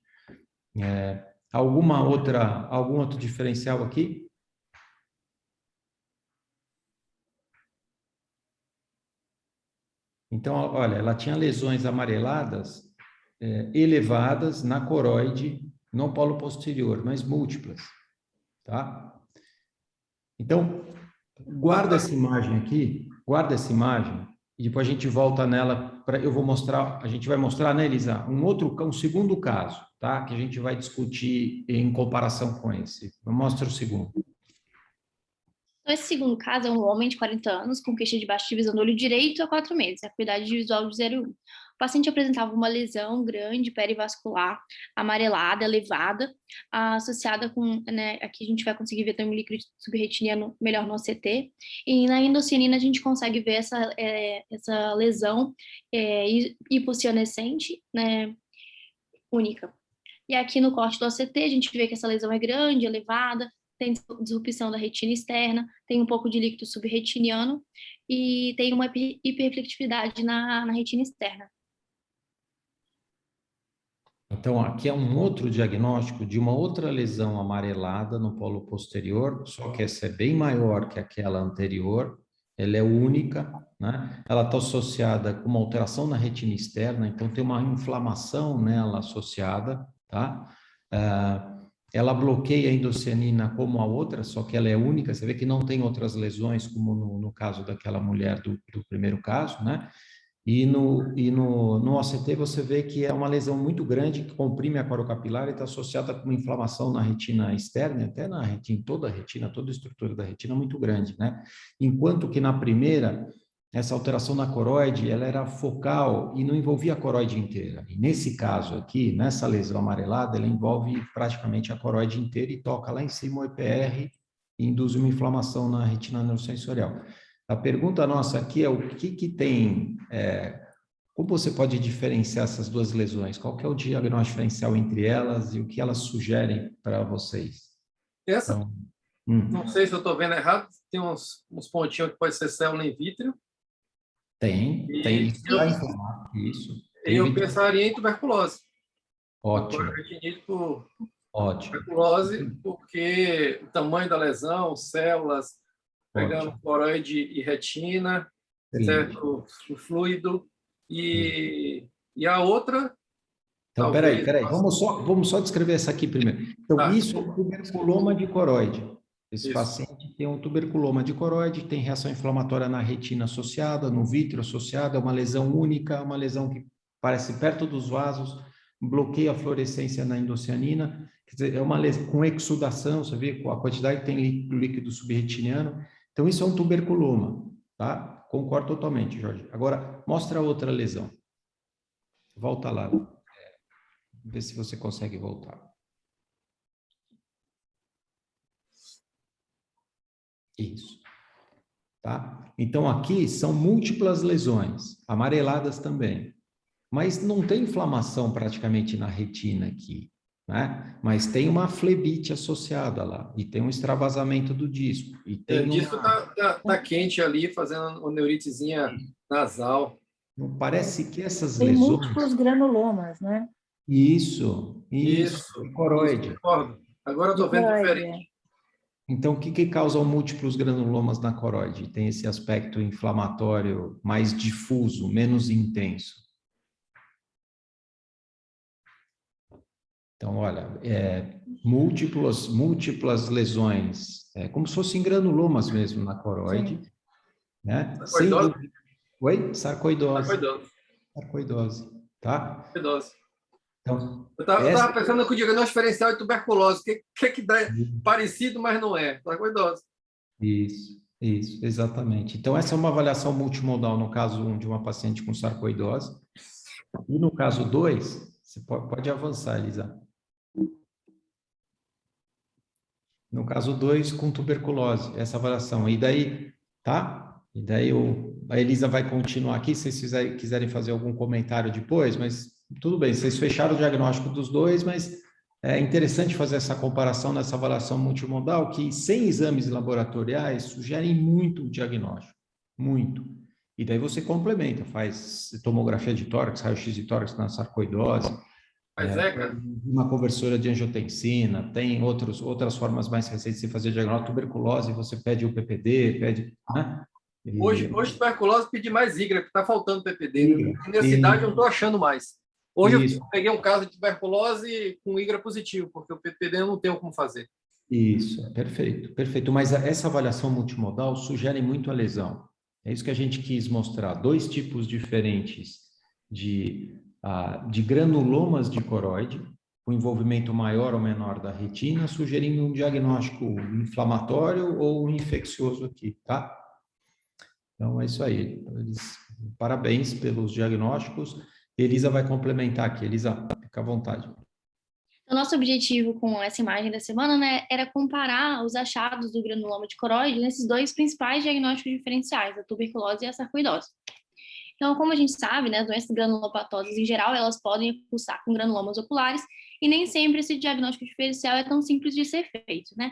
Algum outro diferencial aqui? Então, olha, ela tinha lesões amareladas elevadas na coroide, no polo posterior, mas múltiplas, tá? Então, guarda essa imagem aqui, e depois a gente volta nela, a gente vai mostrar, né, Elisa, um segundo caso, tá? Que a gente vai discutir em comparação com esse. Eu mostro o segundo. Esse segundo caso é um homem de 40 anos com queixa de baixa visão do olho direito há 4 meses, acuidade visual de 0,1. O paciente apresentava uma lesão grande, perivascular, amarelada, elevada, associada com, né, aqui a gente vai conseguir ver também o líquido subretiniano melhor no OCT, e na endocianina a gente consegue ver essa lesão hipocianescente, né, única. E aqui no corte do OCT a gente vê que essa lesão é grande, elevada, tem disrupção da retina externa, tem um pouco de líquido subretiniano e tem uma hiperreflectividade na retina externa. Então, aqui é um outro diagnóstico de uma outra lesão amarelada no polo posterior, só que essa é bem maior que aquela anterior, ela é única, né? Ela está associada com uma alteração na retina externa, então tem uma inflamação nela associada, tá? Ela bloqueia a endocianina como a outra, só que ela é única, você vê que não tem outras lesões, como no caso daquela mulher do primeiro caso, né? E no OCT você vê que é uma lesão muito grande que comprime a corocapilar e está associada com uma inflamação na retina externa, até na retina, toda a estrutura da retina é muito grande, né? Enquanto que na primeira, essa alteração na coroide, ela era focal e não envolvia a coroide inteira. E nesse caso aqui, nessa lesão amarelada, ela envolve praticamente a coroide inteira e toca lá em cima o EPR e induz uma inflamação na retina neurosensorial. A pergunta nossa aqui é o que tem... como você pode diferenciar essas duas lesões? Qual que é o diagnóstico diferencial entre elas e o que elas sugerem para vocês? Essa, Então, não sei se eu estou vendo errado, tem uns pontinhos que pode ser célula in vitro. tem. Isso está inflamado, isso. Eu pensaria em tuberculose. Ótimo. Retinite por Ótimo. tuberculose, porque o tamanho da lesão, células, pegando coroide e retina, certo? O fluido. E a outra... Então, peraí. Vamos só descrever essa aqui primeiro. Então, isso é um tuberculoma de coroide. Esse paciente tem um tuberculoma de coroide, tem reação inflamatória na retina associada, no vítreo associada, é uma lesão única, uma lesão que parece perto dos vasos, bloqueia a fluorescência na endocianina, quer dizer, é uma lesão com exudação, você vê a quantidade que tem líquido subretiniano. Então, isso é um tuberculoma, tá? Concordo totalmente, Jorge. Agora, mostra outra lesão. Volta lá. Vê se você consegue voltar. Isso. Tá? Então, aqui são múltiplas lesões, amareladas também. Mas não tem inflamação praticamente na retina aqui, né? Mas tem uma flebite associada lá, e tem um extravasamento do disco. E tem o disco tá quente ali, fazendo uma neuritezinha nasal. Não parece que essas tem lesões... múltiplos granulomas, né? Isso. Coroide. Concordo. Agora eu estou vendo diferente. Então, o que causam múltiplos granulomas na coroide? Tem esse aspecto inflamatório mais difuso, menos intenso. Então, olha, múltiplas lesões, como se fossem granulomas mesmo na coroide. Né? Sarcoidose? Oi? Sarcoidose. Tá? Sarcoidose. Então, eu estava pensando que o diagnóstico diferencial é tuberculose. Que dá parecido, mas não é. Sarcoidose. Isso, exatamente. Então, essa é uma avaliação multimodal no caso 1 de uma paciente com sarcoidose. E no caso 2, você pode avançar, Elisa. No caso 2, com tuberculose, essa avaliação. E daí, tá? E daí a Elisa vai continuar aqui, se vocês quiserem fazer algum comentário depois, mas tudo bem, vocês fecharam o diagnóstico dos dois, mas é interessante fazer essa comparação nessa avaliação multimodal, que sem exames laboratoriais sugerem muito o diagnóstico, muito. E daí você complementa, faz tomografia de tórax, raio-x de tórax na sarcoidose, uma conversora de angiotensina, tem outras formas mais recentes de fazer diagnóstico. Tuberculose, você pede o PPD, né? Hoje tuberculose pedi mais IGRA, porque está faltando PPD. Na minha cidade eu não estou achando mais. Hoje eu peguei um caso de tuberculose com IGRA positivo, porque o PPD eu não tenho como fazer. Isso, perfeito. Mas essa avaliação multimodal sugere muito a lesão. É isso que a gente quis mostrar. 2 tipos diferentes de granulomas de coroide, com envolvimento maior ou menor da retina, sugerindo um diagnóstico inflamatório ou infeccioso aqui, tá? Então, é isso aí. Parabéns pelos diagnósticos. Elisa vai complementar aqui. Elisa, fica à vontade. O nosso objetivo com essa imagem da semana, né, era comparar os achados do granuloma de coroide nesses 2 principais diagnósticos diferenciais, a tuberculose e a sarcoidose. Então, como a gente sabe, né, as doenças granulopatosas em geral, elas podem cursar com granulomas oculares e nem sempre esse diagnóstico diferencial é tão simples de ser feito, né?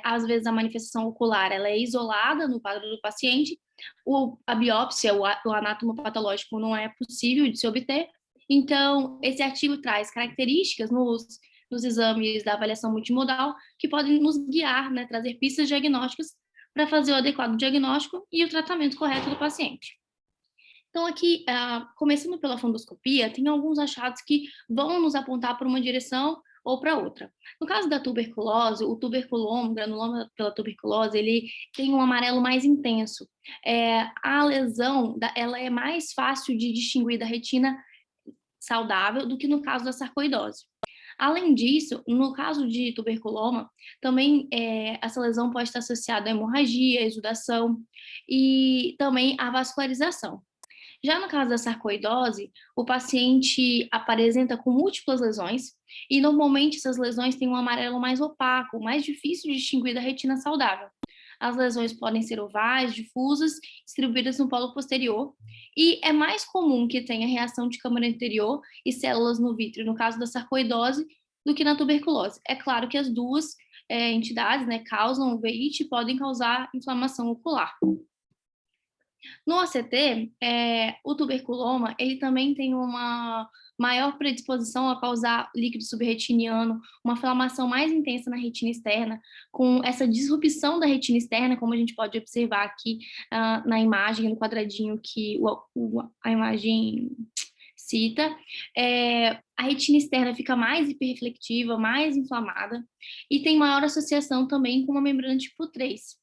Às vezes a manifestação ocular ela é isolada no quadro do paciente, a biópsia, o anatomopatológico não é possível de se obter. Então, esse artigo traz características nos exames da avaliação multimodal que podem nos guiar, né, trazer pistas diagnósticas para fazer o adequado diagnóstico e o tratamento correto do paciente. Então, aqui, começando pela fundoscopia, tem alguns achados que vão nos apontar para uma direção ou para outra. No caso da tuberculose, o tuberculoma, o granuloma pela tuberculose, ele tem um amarelo mais intenso. A lesão, ela é mais fácil de distinguir da retina saudável do que no caso da sarcoidose. Além disso, no caso de tuberculoma, também essa lesão pode estar associada à hemorragia, à exudação e também à vascularização. Já no caso da sarcoidose, o paciente apresenta com múltiplas lesões e normalmente essas lesões têm um amarelo mais opaco, mais difícil de distinguir da retina saudável. As lesões podem ser ovais, difusas, distribuídas no polo posterior, e é mais comum que tenha reação de câmara anterior e células no vítreo, no caso da sarcoidose, do que na tuberculose. É claro que as duas entidades, né, causam uveíte e podem causar inflamação ocular. No ACT, o tuberculoma, ele também tem uma maior predisposição a causar líquido subretiniano, uma inflamação mais intensa na retina externa, com essa disrupção da retina externa, como a gente pode observar aqui na imagem, no quadradinho que a imagem cita. A retina externa fica mais hiperreflectiva, mais inflamada, e tem maior associação também com uma membrana tipo 3.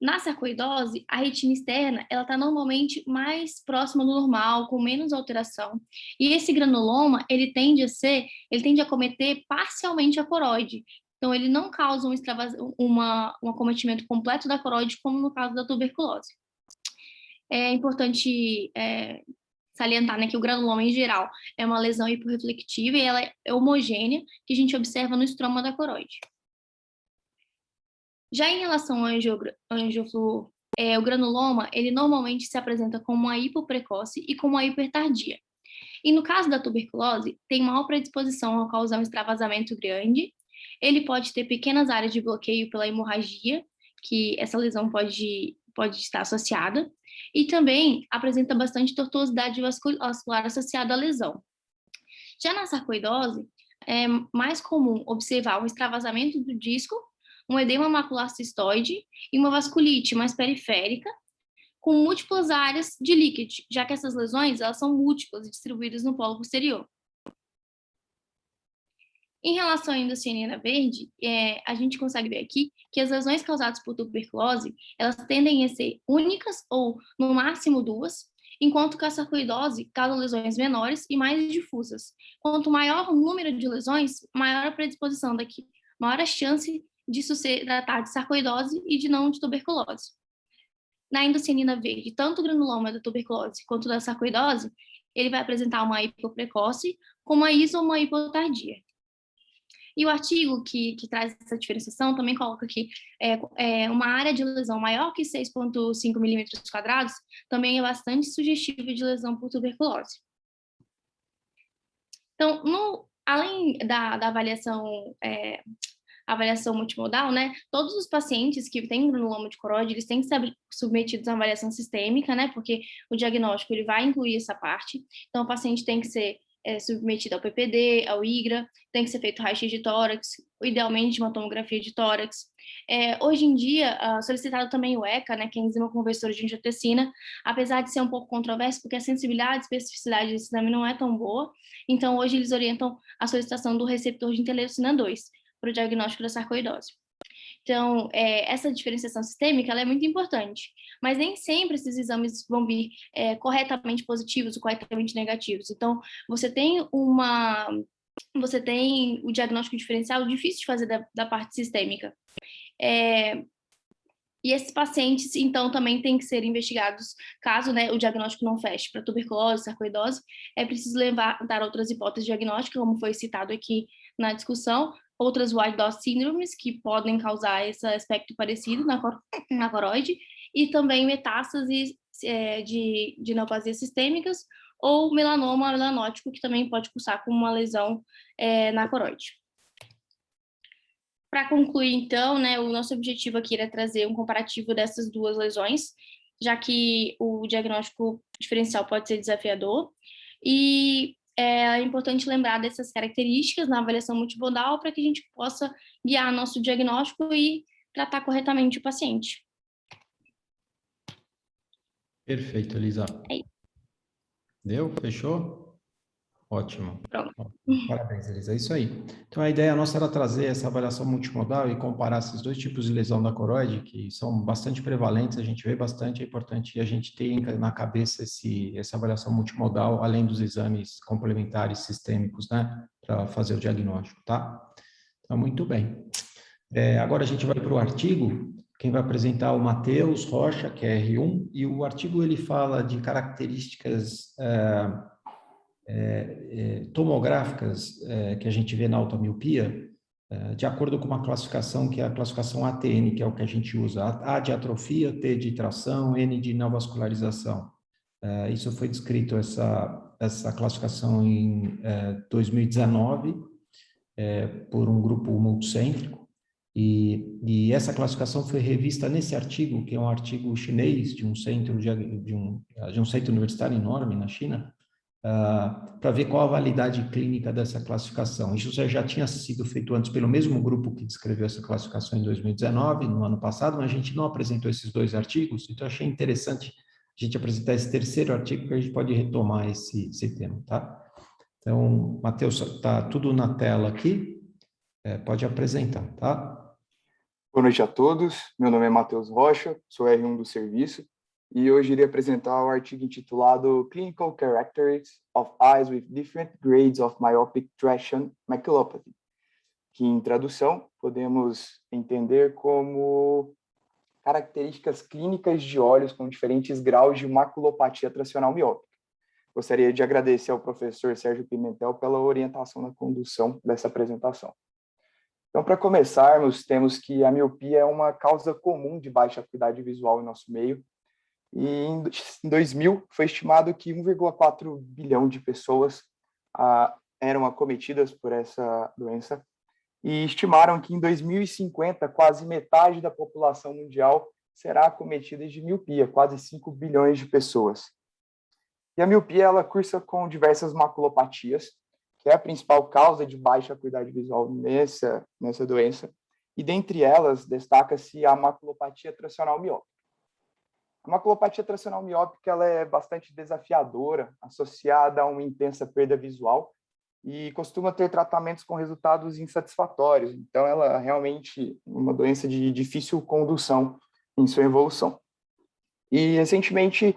Na sarcoidose, a retina externa ela está normalmente mais próxima do normal, com menos alteração. E esse granuloma ele tende a acometer parcialmente a coroide. Então, ele não causa um acometimento completo da coroide, como no caso da tuberculose. É importante salientar, né, que o granuloma, em geral, é uma lesão hiporreflectiva e ela é homogênea, que a gente observa no estroma da coroide. Já em relação ao angiofluor, o granuloma, ele normalmente se apresenta como uma hipoprecoce e como uma hipertardia. E no caso da tuberculose, tem maior predisposição a causar um extravasamento grande, ele pode ter pequenas áreas de bloqueio pela hemorragia, que essa lesão pode estar associada, e também apresenta bastante tortuosidade vascular associada à lesão. Já na sarcoidose, é mais comum observar um extravasamento do disco, um edema macular cistoide e uma vasculite mais periférica, com múltiplas áreas de leakage, já que essas lesões elas são múltiplas e distribuídas no polo posterior. Em relação à endocianina verde, a gente consegue ver aqui que as lesões causadas por tuberculose, elas tendem a ser únicas ou, no máximo, duas, enquanto que a sarcoidose causa lesões menores e mais difusas. Quanto maior o número de lesões, maior a predisposição daqui, maior a chance disso ser tratado de sarcoidose e de não de tuberculose. Na endocianina verde, tanto o granuloma da tuberculose quanto da sarcoidose, ele vai apresentar uma hipoprecoce, com uma iso ou uma hipotardia. E o artigo que traz essa diferenciação também coloca que uma área de lesão maior que 6,5 milímetros quadrados também é bastante sugestiva de lesão por tuberculose. Então, além da avaliação multimodal, né? Todos os pacientes que têm granuloma de coroide, eles têm que ser submetidos a uma avaliação sistêmica, né? Porque o diagnóstico ele vai incluir essa parte. Então, o paciente tem que ser submetido ao PPD, ao IGRA, tem que ser feito raio-x de tórax, idealmente uma tomografia de tórax. Hoje em dia, solicitado também o ECA, né, que é a enzima conversora de angiotensina, apesar de ser um pouco controverso, porque a sensibilidade e especificidade desse exame não é tão boa, então hoje eles orientam a solicitação do receptor de interleucina 2 para o diagnóstico da sarcoidose. Então, essa diferenciação sistêmica ela é muito importante, mas nem sempre esses exames vão vir corretamente positivos ou corretamente negativos. Então, você tem o diagnóstico diferencial difícil de fazer da parte sistêmica. E esses pacientes, então, também têm que ser investigados caso, né, o diagnóstico não feche para tuberculose, sarcoidose, é preciso levantar outras hipóteses diagnósticas, como foi citado aqui na discussão, outras white dot síndromes que podem causar esse aspecto parecido na coroide, e também metástases de neoplasias sistêmicas ou melanoma melanótico, que também pode cursar com uma lesão na coroide. Para concluir, então, né, o nosso objetivo aqui era trazer um comparativo dessas duas lesões, já que o diagnóstico diferencial pode ser desafiador, e é importante lembrar dessas características na avaliação multimodal para que a gente possa guiar nosso diagnóstico e tratar corretamente o paciente. Perfeito, Elisa. É isso. Deu? Fechou? Ótimo. Pronto. Parabéns, Elisa. É isso aí. Então, a ideia nossa era trazer essa avaliação multimodal e comparar esses dois tipos de lesão da coroide, que são bastante prevalentes, a gente vê bastante, é importante a gente ter na cabeça essa avaliação multimodal, além dos exames complementares sistêmicos, né, para fazer o diagnóstico, tá? Então, muito bem. Agora a gente vai para o artigo, Quem vai apresentar é o Matheus Rocha, que é R1, e o artigo ele fala de características tomográficas que a gente vê na alta-miopia, de acordo com uma classificação que é a classificação ATN, que é o que a gente usa. A de atrofia, T de tração, N de neovascularização. Isso foi descrito, essa classificação em 2019, por um grupo multicêntrico, e essa classificação foi revista nesse artigo, que é um artigo chinês de um centro de um centro universitário enorme na China, para ver qual a validade clínica dessa classificação. Isso já tinha sido feito antes pelo mesmo grupo que descreveu essa classificação em 2019, no ano passado, mas a gente não apresentou esses 2 artigos, então achei interessante a gente apresentar esse terceiro artigo, que a gente pode retomar esse tema, tá? Então, Matheus, está tudo na tela aqui, pode apresentar, tá? Boa noite a todos, meu nome é Matheus Rocha, sou R1 do serviço, e hoje irei apresentar o artigo intitulado Clinical Characteristics of Eyes with Different Grades of Myopic Traction Maculopathy, que em tradução podemos entender como características clínicas de olhos com diferentes graus de maculopatia tracional miópica. Gostaria de agradecer ao professor Sérgio Pimentel pela orientação na condução dessa apresentação. Então, para começarmos, temos que a miopia é uma causa comum de baixa acuidade visual em nosso meio, e em 2000 foi estimado que 1,4 bilhão de pessoas eram acometidas por essa doença, e estimaram que em 2050 quase metade da população mundial será acometida de miopia, quase 5 bilhões de pessoas. E a miopia, ela cursa com diversas maculopatias, que é a principal causa de baixa acuidade visual nessa doença, e dentre elas destaca-se a maculopatia tracional miópica. A maculopatia tracional miópica ela é bastante desafiadora, associada a uma intensa perda visual, e costuma ter tratamentos com resultados insatisfatórios. Então, ela é realmente uma doença de difícil condução em sua evolução. E, recentemente,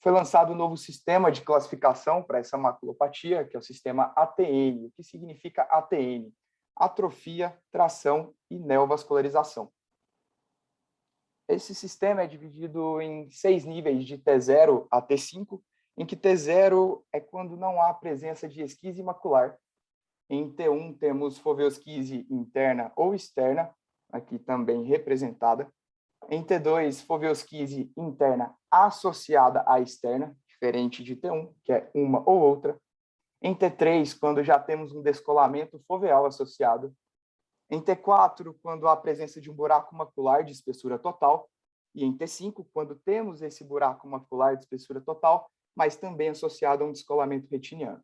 foi lançado um novo sistema de classificação para essa maculopatia, que é o sistema ATN. O que significa ATN? Atrofia, tração e neovascularização. Esse sistema é dividido em 6 níveis de T0 a T5, em que T0 é quando não há presença de esquise macular. Em T1 temos foveosquise interna ou externa, aqui também representada. Em T2, foveosquise interna associada à externa, diferente de T1, que é uma ou outra. Em T3, quando já temos um descolamento foveal associado. Em T4, quando há a presença de um buraco macular de espessura total. E em T5, quando temos esse buraco macular de espessura total, mas também associado a um descolamento retiniano.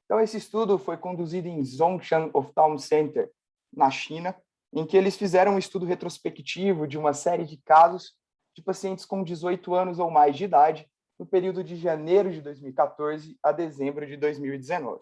Então, esse estudo foi conduzido em Zhongshan Ophthalm Center, na China, em que eles fizeram um estudo retrospectivo de uma série de casos de pacientes com 18 anos ou mais de idade, no período de janeiro de 2014 a dezembro de 2019.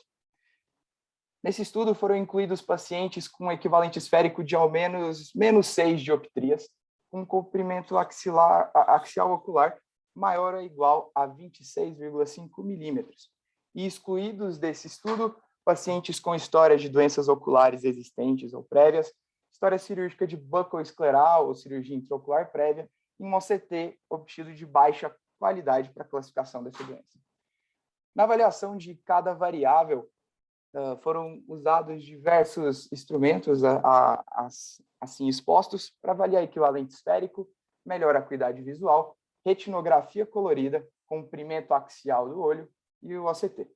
Nesse estudo foram incluídos pacientes com equivalente esférico de ao menos -6 dioptrias, com comprimento axial ocular maior ou igual a 26,5 milímetros. E excluídos desse estudo, pacientes com história de doenças oculares existentes ou prévias, história cirúrgica de buccal escleral ou cirurgia intraocular prévia, e um OCT obtido de baixa qualidade para a classificação dessa doença. Na avaliação de cada variável, foram usados diversos instrumentos assim expostos para avaliar equivalente esférico, melhor acuidade visual, retinografia colorida, comprimento axial do olho e o OCT.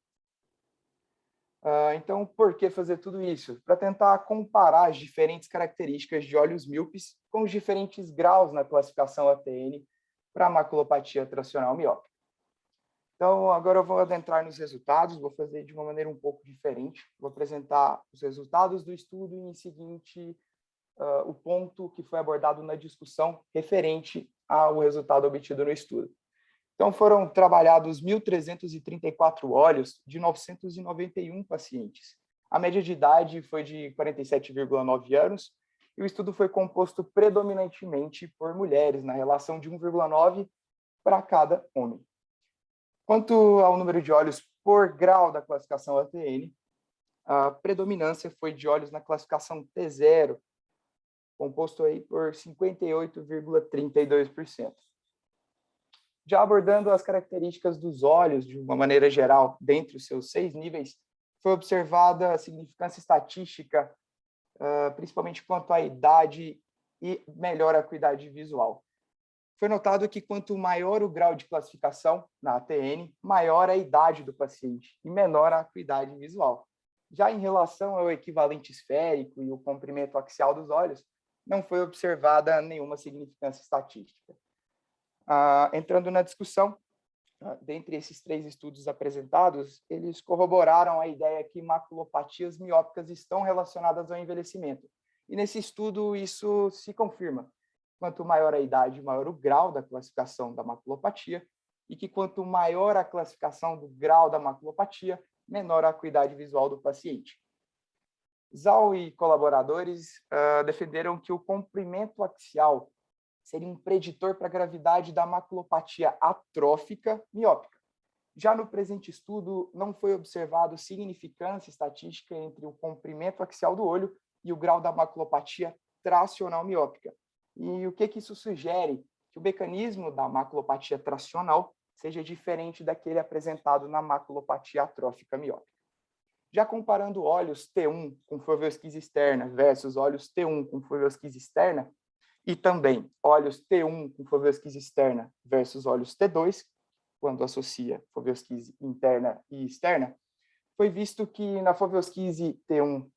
Então, por que fazer tudo isso? Para tentar comparar as diferentes características de olhos míopes com os diferentes graus na classificação ATN para a maculopatia tracional miópica. Então, agora eu vou adentrar nos resultados, vou fazer de uma maneira um pouco diferente. Vou apresentar os resultados do estudo e, em seguinte, o ponto que foi abordado na discussão referente ao resultado obtido no estudo. Então, foram trabalhados 1.334 olhos de 991 pacientes. A média de idade foi de 47,9 anos e o estudo foi composto predominantemente por mulheres, na relação de 1,9 para cada homem. Quanto ao número de olhos por grau da classificação ATN, a predominância foi de olhos na classificação T0, composto aí por 58,32%. Já abordando as características dos olhos de uma maneira geral, dentre os seus 6 níveis, foi observada a significância estatística, principalmente quanto à idade e melhor acuidade visual. Foi notado que quanto maior o grau de classificação na ATN, maior a idade do paciente e menor a acuidade visual. Já em relação ao equivalente esférico e o comprimento axial dos olhos, não foi observada nenhuma significância estatística. Entrando na discussão, dentre esses 3 estudos apresentados, eles corroboraram a ideia que maculopatias miópicas estão relacionadas ao envelhecimento. E nesse estudo isso se confirma. Quanto maior a idade, maior o grau da classificação da maculopatia, e que quanto maior a classificação do grau da maculopatia, menor a acuidade visual do paciente. Zhao e colaboradores defenderam que o comprimento axial seria um preditor para a gravidade da maculopatia atrófica miópica. Já no presente estudo, não foi observado significância estatística entre o comprimento axial do olho e o grau da maculopatia tracional miópica. E o que isso sugere? Que o mecanismo da maculopatia tracional seja diferente daquele apresentado na maculopatia atrófica miópica. Já comparando olhos T1 com foveosquise externa versus olhos T1 com foveosquise externa, e também olhos T1 com foveosquise externa versus olhos T2, quando associa foveosquise interna e externa, foi visto que na foveosquise T1,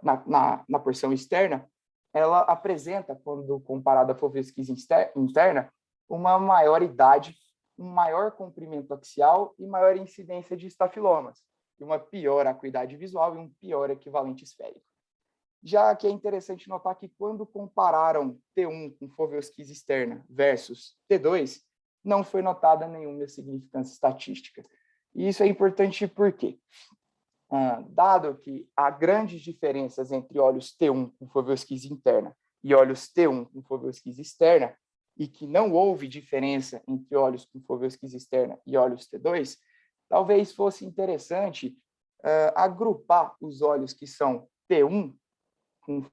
na porção externa, ela apresenta, quando comparada à foveosquise interna, uma maior idade, um maior comprimento axial e maior incidência de estafilomas, e uma pior acuidade visual e um pior equivalente esférico. Já que é interessante notar que quando compararam T1 com foveosquise externa versus T2, não foi notada nenhuma significância estatística. E isso é importante porque, dado que há grandes diferenças entre olhos T1 com foveosquise interna e olhos T1 com foveosquise externa, e que não houve diferença entre olhos com foveosquise externa e olhos T2, talvez fosse interessante agrupar os olhos que são T1 com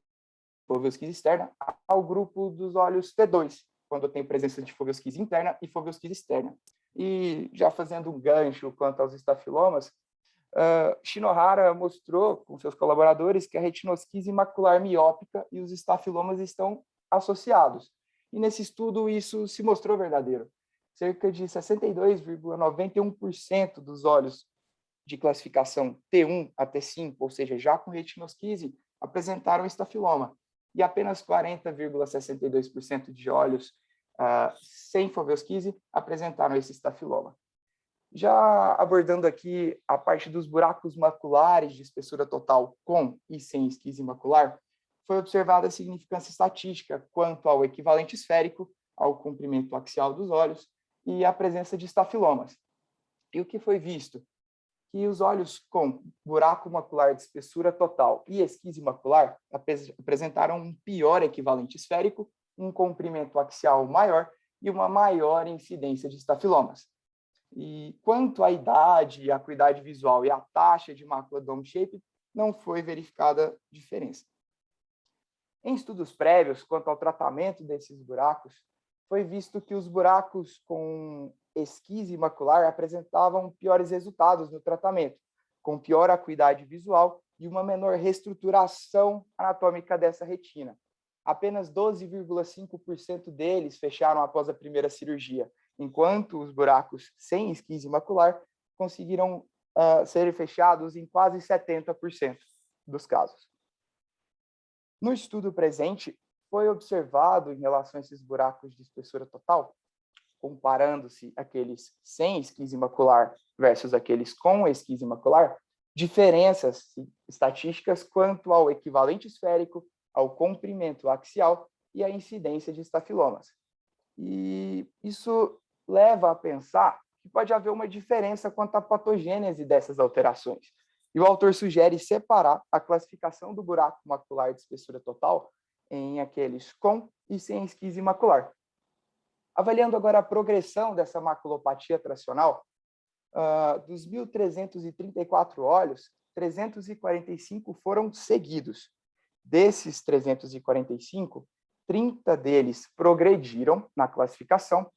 foveosquise externa ao grupo dos olhos T2, quando tem presença de foveosquise interna e foveosquise externa. E já fazendo um gancho quanto aos estafilomas, Shinohara mostrou com seus colaboradores que a retinosquise macular miópica e os estafilomas estão associados. E nesse estudo isso se mostrou verdadeiro. Cerca de 62,91% dos olhos de classificação T1 a T5, ou seja, já com retinosquise, apresentaram estafiloma. E apenas 40,62% de olhos sem foveosquise apresentaram esse estafiloma. Já abordando aqui a parte dos buracos maculares de espessura total com e sem esquise macular, foi observada a significância estatística quanto ao equivalente esférico, ao comprimento axial dos olhos e à presença de estafilomas. E o que foi visto? Que os olhos com buraco macular de espessura total e esquise macular apresentaram um pior equivalente esférico, um comprimento axial maior e uma maior incidência de estafilomas. E quanto à idade, a acuidade visual e a taxa de mácula dome shape, não foi verificada diferença. Em estudos prévios, quanto ao tratamento desses buracos, foi visto que os buracos com esquise macular apresentavam piores resultados no tratamento, com pior acuidade visual e uma menor reestruturação anatômica dessa retina. Apenas 12,5% deles fecharam após a primeira cirurgia, enquanto os buracos sem esquise macular conseguiram ser fechados em quase 70% dos casos. No estudo presente, foi observado, em relação a esses buracos de espessura total, comparando-se aqueles sem esquise macular versus aqueles com esquise macular, diferenças estatísticas quanto ao equivalente esférico, ao comprimento axial e à incidência de estafilomas. E isso leva a pensar que pode haver uma diferença quanto à patogênese dessas alterações. E o autor sugere separar a classificação do buraco macular de espessura total em aqueles com e sem esquise macular. Avaliando agora a progressão dessa maculopatia tracional, dos 1.334 olhos, 345 foram seguidos. desses 345, 30 deles progrediram na classificação,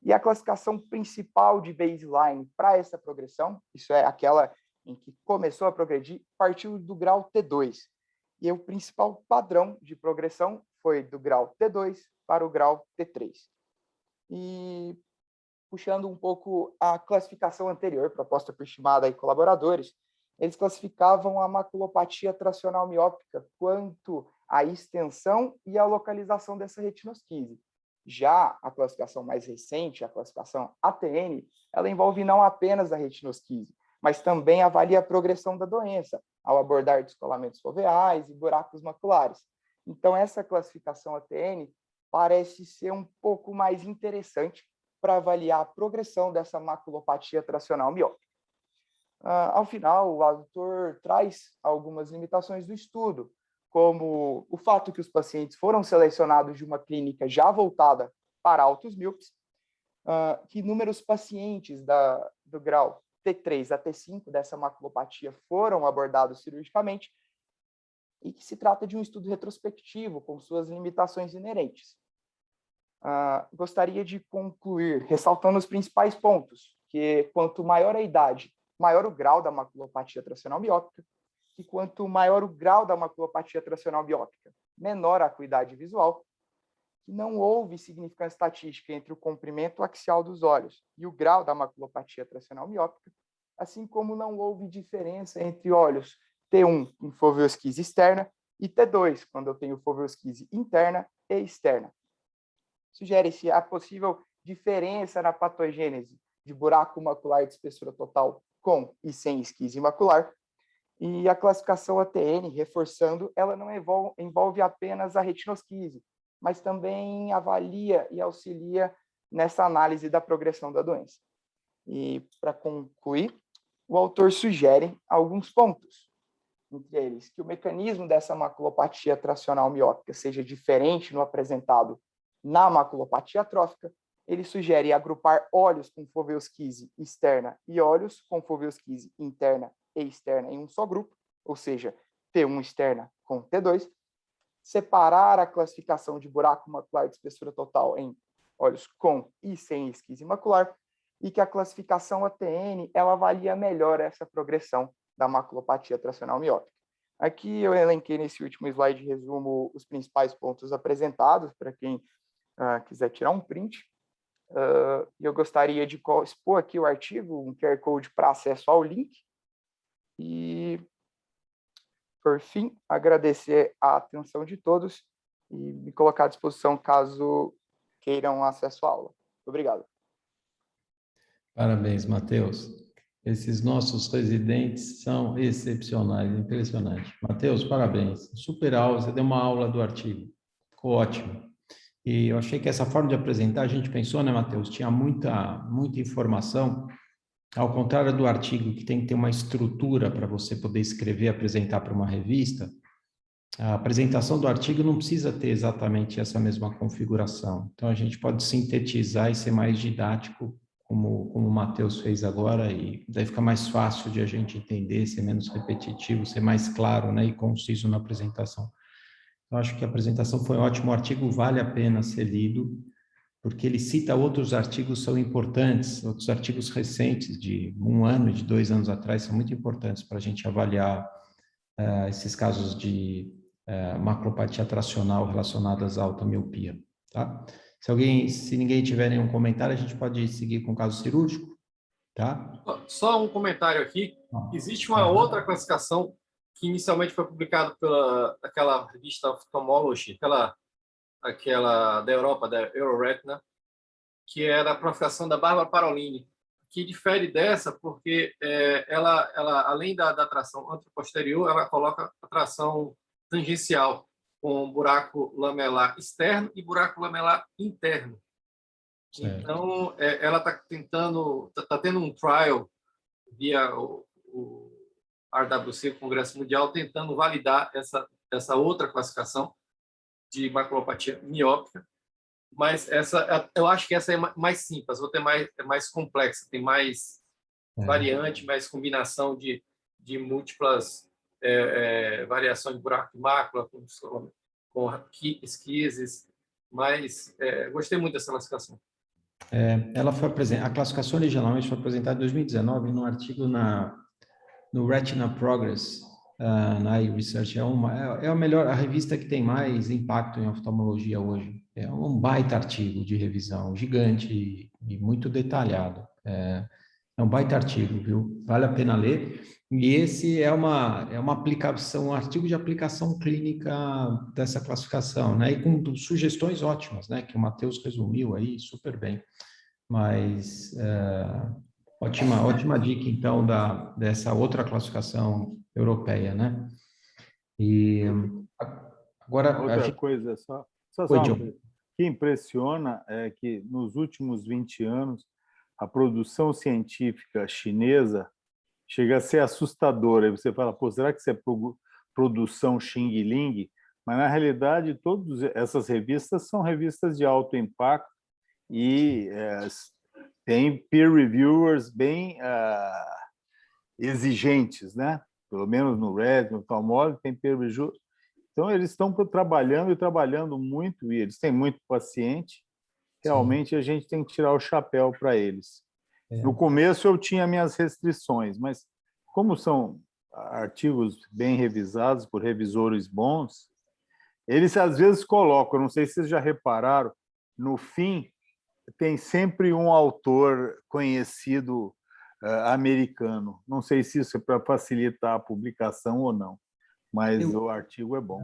e a classificação principal de baseline para essa progressão, isso é aquela em que começou a progredir, partiu do grau T2. E o principal padrão de progressão foi do grau T2 para o grau T3. E puxando um pouco a classificação anterior, proposta por Shimada e colaboradores, eles classificavam a maculopatia tracional miópica quanto à extensão e à localização dessa retinosquise. Já a classificação mais recente, a classificação ATN, ela envolve não apenas a retinosquise, mas também avalia a progressão da doença, ao abordar descolamentos foveais e buracos maculares. Então, essa classificação ATN parece ser um pouco mais interessante para avaliar a progressão dessa maculopatia tracional miópica. Ao final, o autor traz algumas limitações do estudo, como o fato que os pacientes foram selecionados de uma clínica já voltada para altos míopes, que inúmeros pacientes do grau T3 a T5 dessa maculopatia foram abordados cirurgicamente e que se trata de um estudo retrospectivo com suas limitações inerentes. Gostaria de concluir ressaltando os principais pontos, que quanto maior a idade, maior o grau da maculopatia tracional miópica, que quanto maior o grau da maculopatia tracional miópica, menor a acuidade visual, que não houve significância estatística entre o comprimento axial dos olhos e o grau da maculopatia tracional miópica, assim como não houve diferença entre olhos T1 em foveosquise externa e T2, quando eu tenho foveosquise interna e externa. Sugere-se a possível diferença na patogênese de buraco macular de espessura total com e sem esquise macular, e a classificação ATN, reforçando, ela não envolve apenas a retinosquise, mas também avalia e auxilia nessa análise da progressão da doença. E, para concluir, o autor sugere alguns pontos, entre eles que o mecanismo dessa maculopatia tracional miópica seja diferente no apresentado na maculopatia atrófica. Ele sugere agrupar olhos com foveosquise externa e olhos com foveosquise interna e externa em um só grupo, ou seja, T1 externa com T2, separar a classificação de buraco macular de espessura total em olhos com e sem esquise macular, e que a classificação ATN ela avalia melhor essa progressão da maculopatia tracional miópica. Aqui eu elenquei nesse último slide de resumo os principais pontos apresentados, para quem quiser tirar um print. Eu gostaria de expor aqui o artigo, um QR Code para acesso ao link. E, por fim, agradecer a atenção de todos e me colocar à disposição caso queiram acesso à aula. Obrigado. Parabéns, Matheus. Esses nossos residentes são excepcionais, impressionante. Matheus, parabéns. Super aula, você deu uma aula do artigo. Ficou ótimo. E eu achei que essa forma de apresentar, a gente pensou, né, Matheus? Tinha muita informação, ao contrário do artigo, que tem que ter uma estrutura para você poder escrever e apresentar para uma revista. A apresentação do artigo não precisa ter exatamente essa mesma configuração. Então, a gente pode sintetizar e ser mais didático, como o Matheus fez agora, e daí fica mais fácil de a gente entender, ser menos repetitivo, ser mais claro, né, e conciso na apresentação. Eu acho que a apresentação foi ótima, o artigo vale a pena ser lido, porque ele cita outros artigos que são importantes, outros artigos recentes, de 1 ano e de 2 anos atrás, são muito importantes para a gente avaliar esses casos de maculopatia tracional relacionadas à alta miopia, tá? Se ninguém tiver nenhum comentário, a gente pode seguir com o caso cirúrgico, tá? Só um comentário aqui. Existe uma outra classificação que inicialmente foi publicada pela aquela revista Ophthalmology, aquela da Europa, da Euroretina, que é da classificação da Bárbara Parolini, que difere dessa porque ela além da tração anteroposterior, ela coloca a tração tangencial, com buraco lamelar externo e buraco lamelar interno. Certo. Então, ela está tendo um trial via o RWC, o Congresso Mundial, tentando validar essa outra classificação de maculopatia miópica, mas eu acho que essa é mais simples, a outra é mais complexa, tem mais variante, mais combinação de múltiplas variação de buraco de mácula, com esquises, mas gostei muito dessa classificação. Ela foi a classificação originalmente foi apresentada em 2019 num artigo no Retina Progress, na iResearch. A revista que tem mais impacto em oftalmologia hoje. É um baita artigo de revisão, gigante e muito detalhado. É um baita artigo, viu? Vale a pena ler. E esse é uma aplicação, um artigo de aplicação clínica dessa classificação, né? E com sugestões ótimas, né? Que o Matheus resumiu aí super bem. Mas ótima dica, então, dessa outra classificação europeia, né? E agora... Outra coisa, só uma coisa. O que impressiona é que nos últimos 20 anos, a produção científica chinesa chega a ser assustadora. Aí você fala, pô, será que isso é produção Xing Ling? Mas, na realidade, todas essas revistas são revistas de alto impacto e tem peer reviewers bem exigentes, né? Pelo menos no Red, no oftalmologia, tem peer reviewers. Então, eles estão trabalhando muito, e eles têm muito paciente. Realmente, sim, a gente tem que tirar o chapéu para eles. No começo, eu tinha minhas restrições, mas como são artigos bem revisados por revisores bons, eles às vezes colocam, não sei se vocês já repararam, no fim, tem sempre um autor conhecido americano. Não sei se isso é para facilitar a publicação ou não, mas o artigo é bom.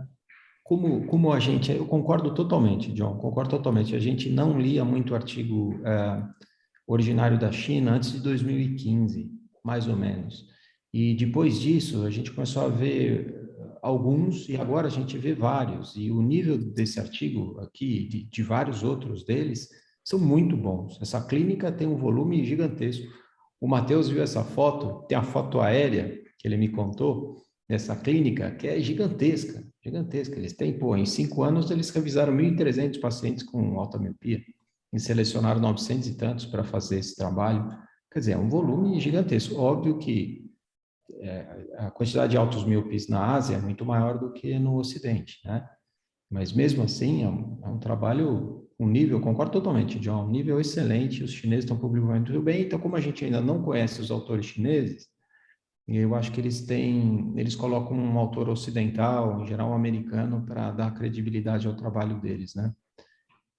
Como a gente... Eu concordo totalmente, John, concordo totalmente. A gente não lia muito artigo originário da China antes de 2015, mais ou menos. E depois disso, a gente começou a ver alguns, e agora a gente vê vários. E o nível desse artigo aqui, de vários outros deles, são muito bons. Essa clínica tem um volume gigantesco. O Matheus viu essa foto, tem a foto aérea que ele me contou, dessa clínica, que é gigantesca, gigantesca. Eles têm, em 5 anos, eles revisaram 1.300 pacientes com alta miopia e selecionaram 900 e tantos para fazer esse trabalho. Quer dizer, é um volume gigantesco. Óbvio que a quantidade de altos míopes na Ásia é muito maior do que no Ocidente, né? Mas mesmo assim, é um trabalho, um nível, concordo totalmente, John, um nível excelente. Os chineses estão publicando muito bem. Então, como a gente ainda não conhece os autores chineses, eu acho que eles colocam um autor ocidental, em geral americano, para dar credibilidade ao trabalho deles, né?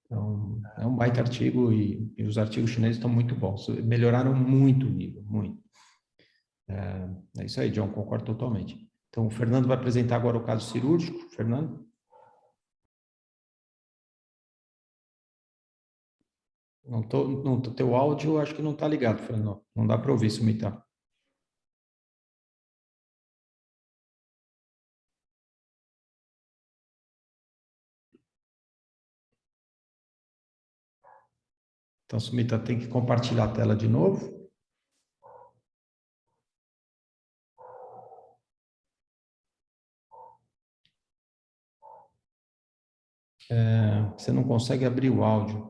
Então, é um baita artigo e os artigos chineses estão muito bons. Melhoraram muito o nível, muito. É isso aí, John, concordo totalmente. Então, o Fernando vai apresentar agora o caso cirúrgico. Fernando? Teu áudio, acho que não está ligado, Fernando. Não dá para ouvir, Sumita. Então, Sumita, tem que compartilhar a tela de novo. Você não consegue abrir o áudio.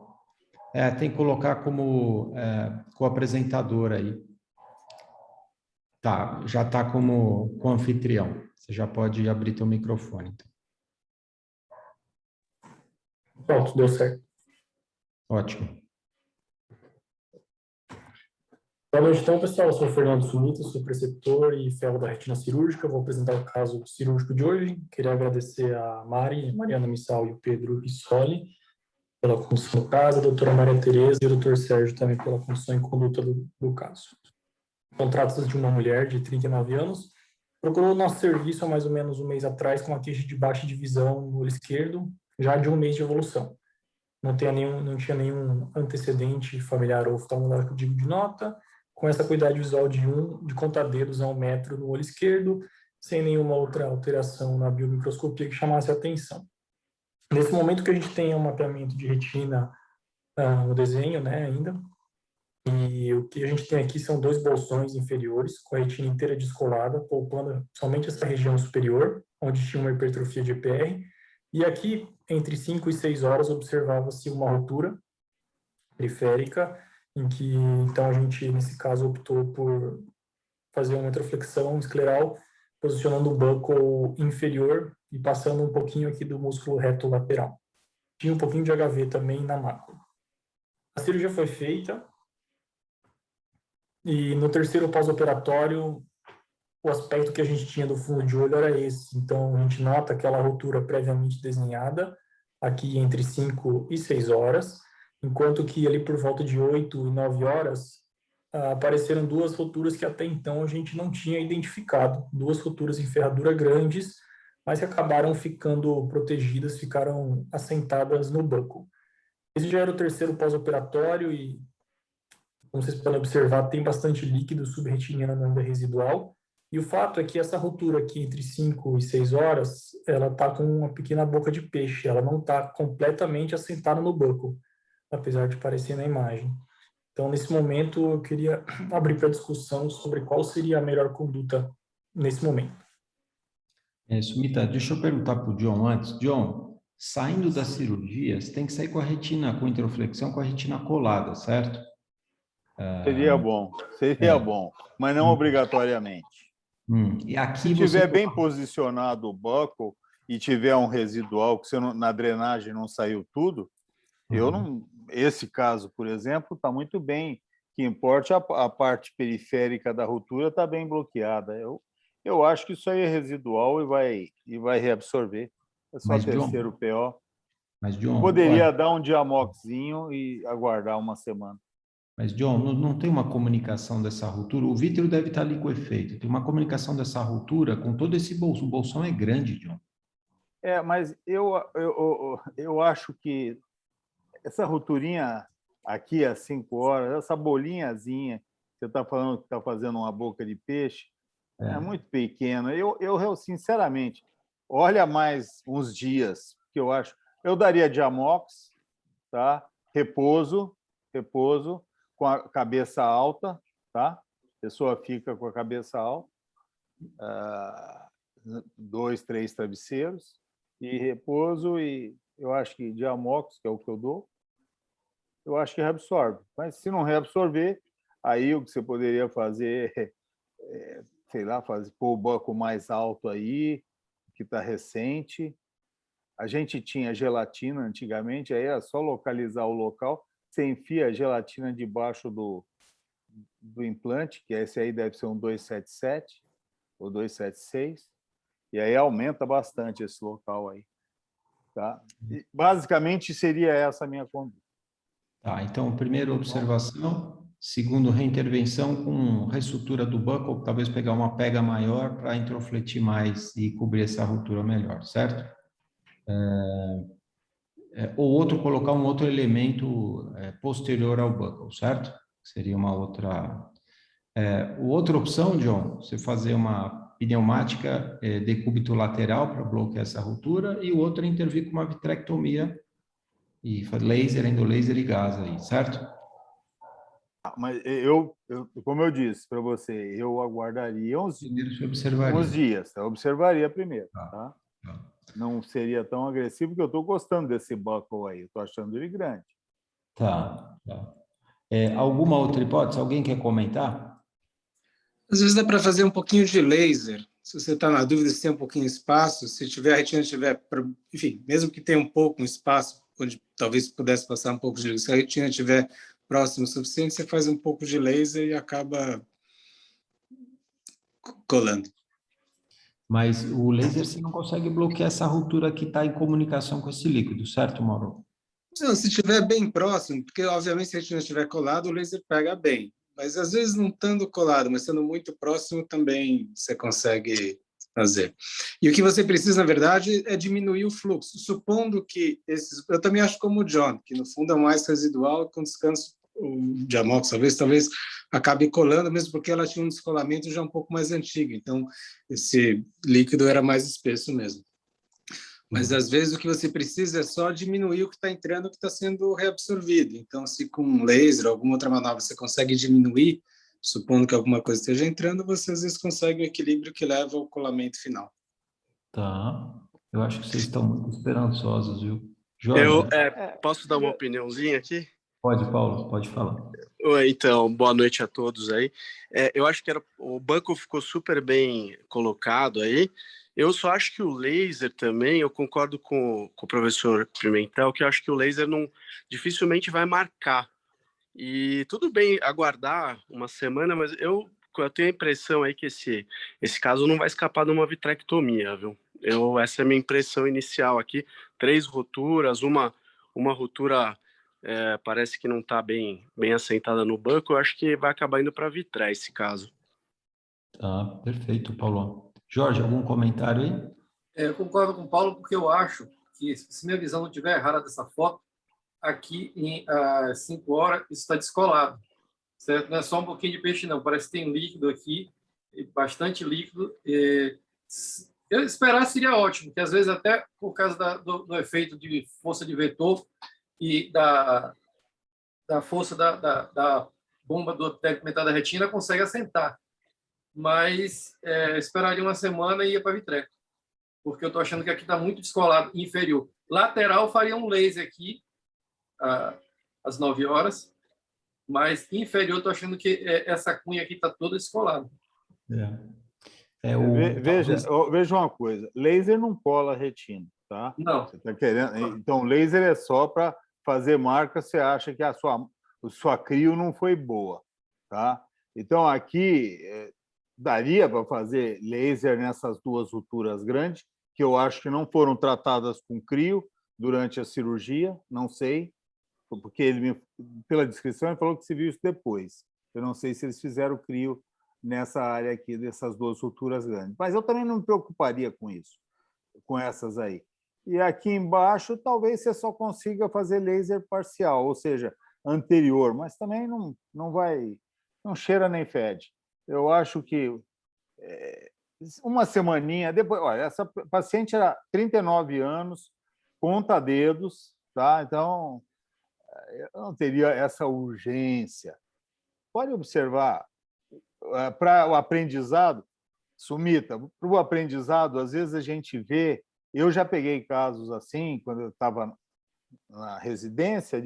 Tem que colocar como co-apresentador aí. Tá, já está como anfitrião. Você já pode abrir teu microfone. Então. Pronto, deu certo. Ótimo. Boa noite, então, pessoal. Eu sou o Fernando Sumita, sou preceptor e fellow da retina cirúrgica. Vou apresentar o caso cirúrgico de hoje. Queria agradecer a Mariana Missal e o Pedro Rissoli pela condução do caso, a doutora Maria Tereza e o doutor Sérgio também pela condução e conduta do caso. Então, trata-se de uma mulher de 39 anos, procurou o nosso serviço há mais ou menos um mês atrás com uma queixa de baixa de visão no olho esquerdo, já de um mês de evolução. Não tinha nenhum antecedente familiar ou oftalmológico digno de nota, com essa acuidade visual de contadedos a 1 metro no olho esquerdo, sem nenhuma outra alteração na biomicroscopia que chamasse a atenção. Nesse momento que a gente tem um mapeamento de retina no desenho, né, ainda, e o que a gente tem aqui são 2 bolsões inferiores, com a retina inteira descolada, poupando somente essa região superior, onde tinha uma hipertrofia de EPR, e aqui, entre 5 e 6 horas, observava-se uma ruptura periférica, em que, então, a gente, nesse caso, optou por fazer uma retroflexão escleral posicionando o buccal inferior e passando um pouquinho aqui do músculo reto lateral. Tinha um pouquinho de HV também na mácula. A cirurgia foi feita e no terceiro pós-operatório o aspecto que a gente tinha do fundo de olho era esse. Então, a gente nota aquela ruptura previamente desenhada, aqui entre 5 e 6 horas, enquanto que ali por volta de 8 e 9 horas, apareceram duas rupturas que até então a gente não tinha identificado. Duas rupturas em ferradura grandes, mas que acabaram ficando protegidas, ficaram assentadas no buccal. Esse já era o terceiro pós-operatório e, como vocês podem observar, tem bastante líquido subretiniano ainda residual. E o fato é que essa ruptura aqui entre 5 e 6 horas, ela está com uma pequena boca de peixe, ela não está completamente assentada no buccal, apesar de parecer na imagem. Então, nesse momento, eu queria abrir para discussão sobre qual seria a melhor conduta nesse momento. Sumita, deixa eu perguntar para o John antes. John, saindo das cirurgias, tem que sair com a retina, com introflexão, com a retina colada, certo? Seria bom, bom, mas não obrigatoriamente. E aqui se tiver bem posicionado o buccal e tiver um residual que na drenagem não saiu tudo, eu não. Esse caso, por exemplo, está muito bem. Que importa a parte periférica da ruptura está bem bloqueada. Eu acho que isso aí é residual e vai reabsorver. É só terceiro PO. Mas, John, poderia dar um diamoxinho e aguardar uma semana. Mas, John, não tem uma comunicação dessa ruptura? O vítreo deve estar ali com efeito. Tem uma comunicação dessa ruptura com todo esse bolso. O bolsão é grande, John. Mas eu acho que essa rupturinha aqui às 5 horas, essa bolinhazinha, você está falando que está fazendo uma boca de peixe, é muito pequena. Eu, sinceramente, olha mais uns dias, que eu acho. Eu daria Diamox, tá? Repouso, com a cabeça alta, tá? A pessoa fica com a cabeça alta, 2, 3 travesseiros, e repouso, e eu acho que Diamox, que é o que eu dou, eu acho que reabsorve. Mas se não reabsorver, aí o que você poderia fazer sei lá, pôr o buccal mais alto aí, que está recente. A gente tinha gelatina antigamente, aí era só localizar o local, você enfia a gelatina debaixo do implante, que esse aí deve ser um 277 ou 276, e aí aumenta bastante esse local aí. Tá? E, basicamente, seria essa a minha conduta. Tá, então, primeiro, observação. Segundo, reintervenção com ressutura do buccal, talvez pegar uma pega maior para introfletir mais e cobrir essa ruptura melhor, certo? Ou outro, colocar um outro elemento posterior ao buccal, certo? Seria uma outra... outra opção, John, você fazer uma pneumática decúbito lateral para bloquear essa ruptura, e o outro é intervir com uma vitrectomia e laser, endolaser e gás aí, certo? Mas como eu disse para você, eu aguardaria uns dias, eu observaria primeiro, tá? Não seria tão agressivo, porque eu estou gostando desse buccal aí, estou achando ele grande. Tá. Alguma outra hipótese? Alguém quer comentar? Às vezes dá para fazer um pouquinho de laser. Se você está na dúvida se tem um pouquinho de espaço, se a retina tiver, enfim, mesmo que tenha um pouco de espaço, onde talvez pudesse passar um pouco de laser, se a retina estiver próximo o suficiente, você faz um pouco de laser e acaba colando. Mas o laser você não consegue bloquear essa ruptura que está em comunicação com esse líquido, certo, Mauro? Não, se estiver bem próximo, porque obviamente se a retina estiver colada, o laser pega bem. Mas às vezes não estando colado, mas estando muito próximo também você consegue fazer. E o que você precisa, na verdade, é diminuir o fluxo. Supondo que eu também acho como o John, que no fundo é mais residual, com descanso o Diamox talvez acabe colando, mesmo porque ela tinha um descolamento já um pouco mais antigo, então esse líquido era mais espesso mesmo. Mas às vezes o que você precisa é só diminuir o que está entrando, o que está sendo reabsorvido. Então, se com laser ou alguma outra manobra você consegue diminuir, supondo que alguma coisa esteja entrando, você às vezes consegue o equilíbrio que leva ao colamento final. Tá. Eu acho que vocês estão muito esperançosos, viu? Jorge? Posso dar uma opiniãozinha aqui? Pode, Paulo, pode falar. Oi, então, boa noite a todos aí. Eu acho que o banco ficou super bem colocado aí. Eu só acho que o laser também, eu concordo com o professor Pimentel, que eu acho que o laser dificilmente vai marcar. E tudo bem aguardar uma semana, mas eu tenho a impressão aí que esse caso não vai escapar de uma vitrectomia, viu? Essa é a minha impressão inicial aqui. 3 roturas, uma rotura parece que não está bem assentada no banco. Eu acho que vai acabar indo para vitrar esse caso. Tá, perfeito, Paulo. Jorge, algum comentário aí? Eu concordo com o Paulo, porque eu acho que, se minha visão não estiver errada dessa foto, aqui em 5 horas isso está descolado, certo? Não é só um pouquinho de peixe, não. Parece que tem líquido aqui, bastante líquido. Eu esperar seria ótimo, porque às vezes até por causa do efeito de força de vetor e da força da bomba do tegmental da retina, consegue assentar. Mas esperaria uma semana e ia para vitreco, porque eu estou achando que aqui está muito descolado, inferior. Lateral faria um laser aqui, às 9 horas, mas inferior estou achando que essa cunha aqui está toda descolada. Veja uma coisa, laser não cola a retina, tá? Não. Você tá querendo, então, laser é só para fazer marca, você acha que a sua crio não foi boa, tá? Então, aqui daria para fazer laser nessas 2 roturas grandes, que eu acho que não foram tratadas com crio durante a cirurgia, não sei, porque pela descrição ele falou que se viu isso depois. Eu não sei se eles fizeram crio nessa área aqui, dessas 2 roturas grandes. Mas eu também não me preocuparia com isso, com essas aí. E aqui embaixo, talvez você só consiga fazer laser parcial, ou seja, anterior, mas também não cheira nem fede. Eu acho que uma semaninha depois... Olha, essa paciente era 39 anos, conta dedos, tá? Então, eu não teria essa urgência. Pode observar, para o aprendizado, Sumita, para o aprendizado, às vezes a gente vê... Eu já peguei casos assim, quando eu estava na residência,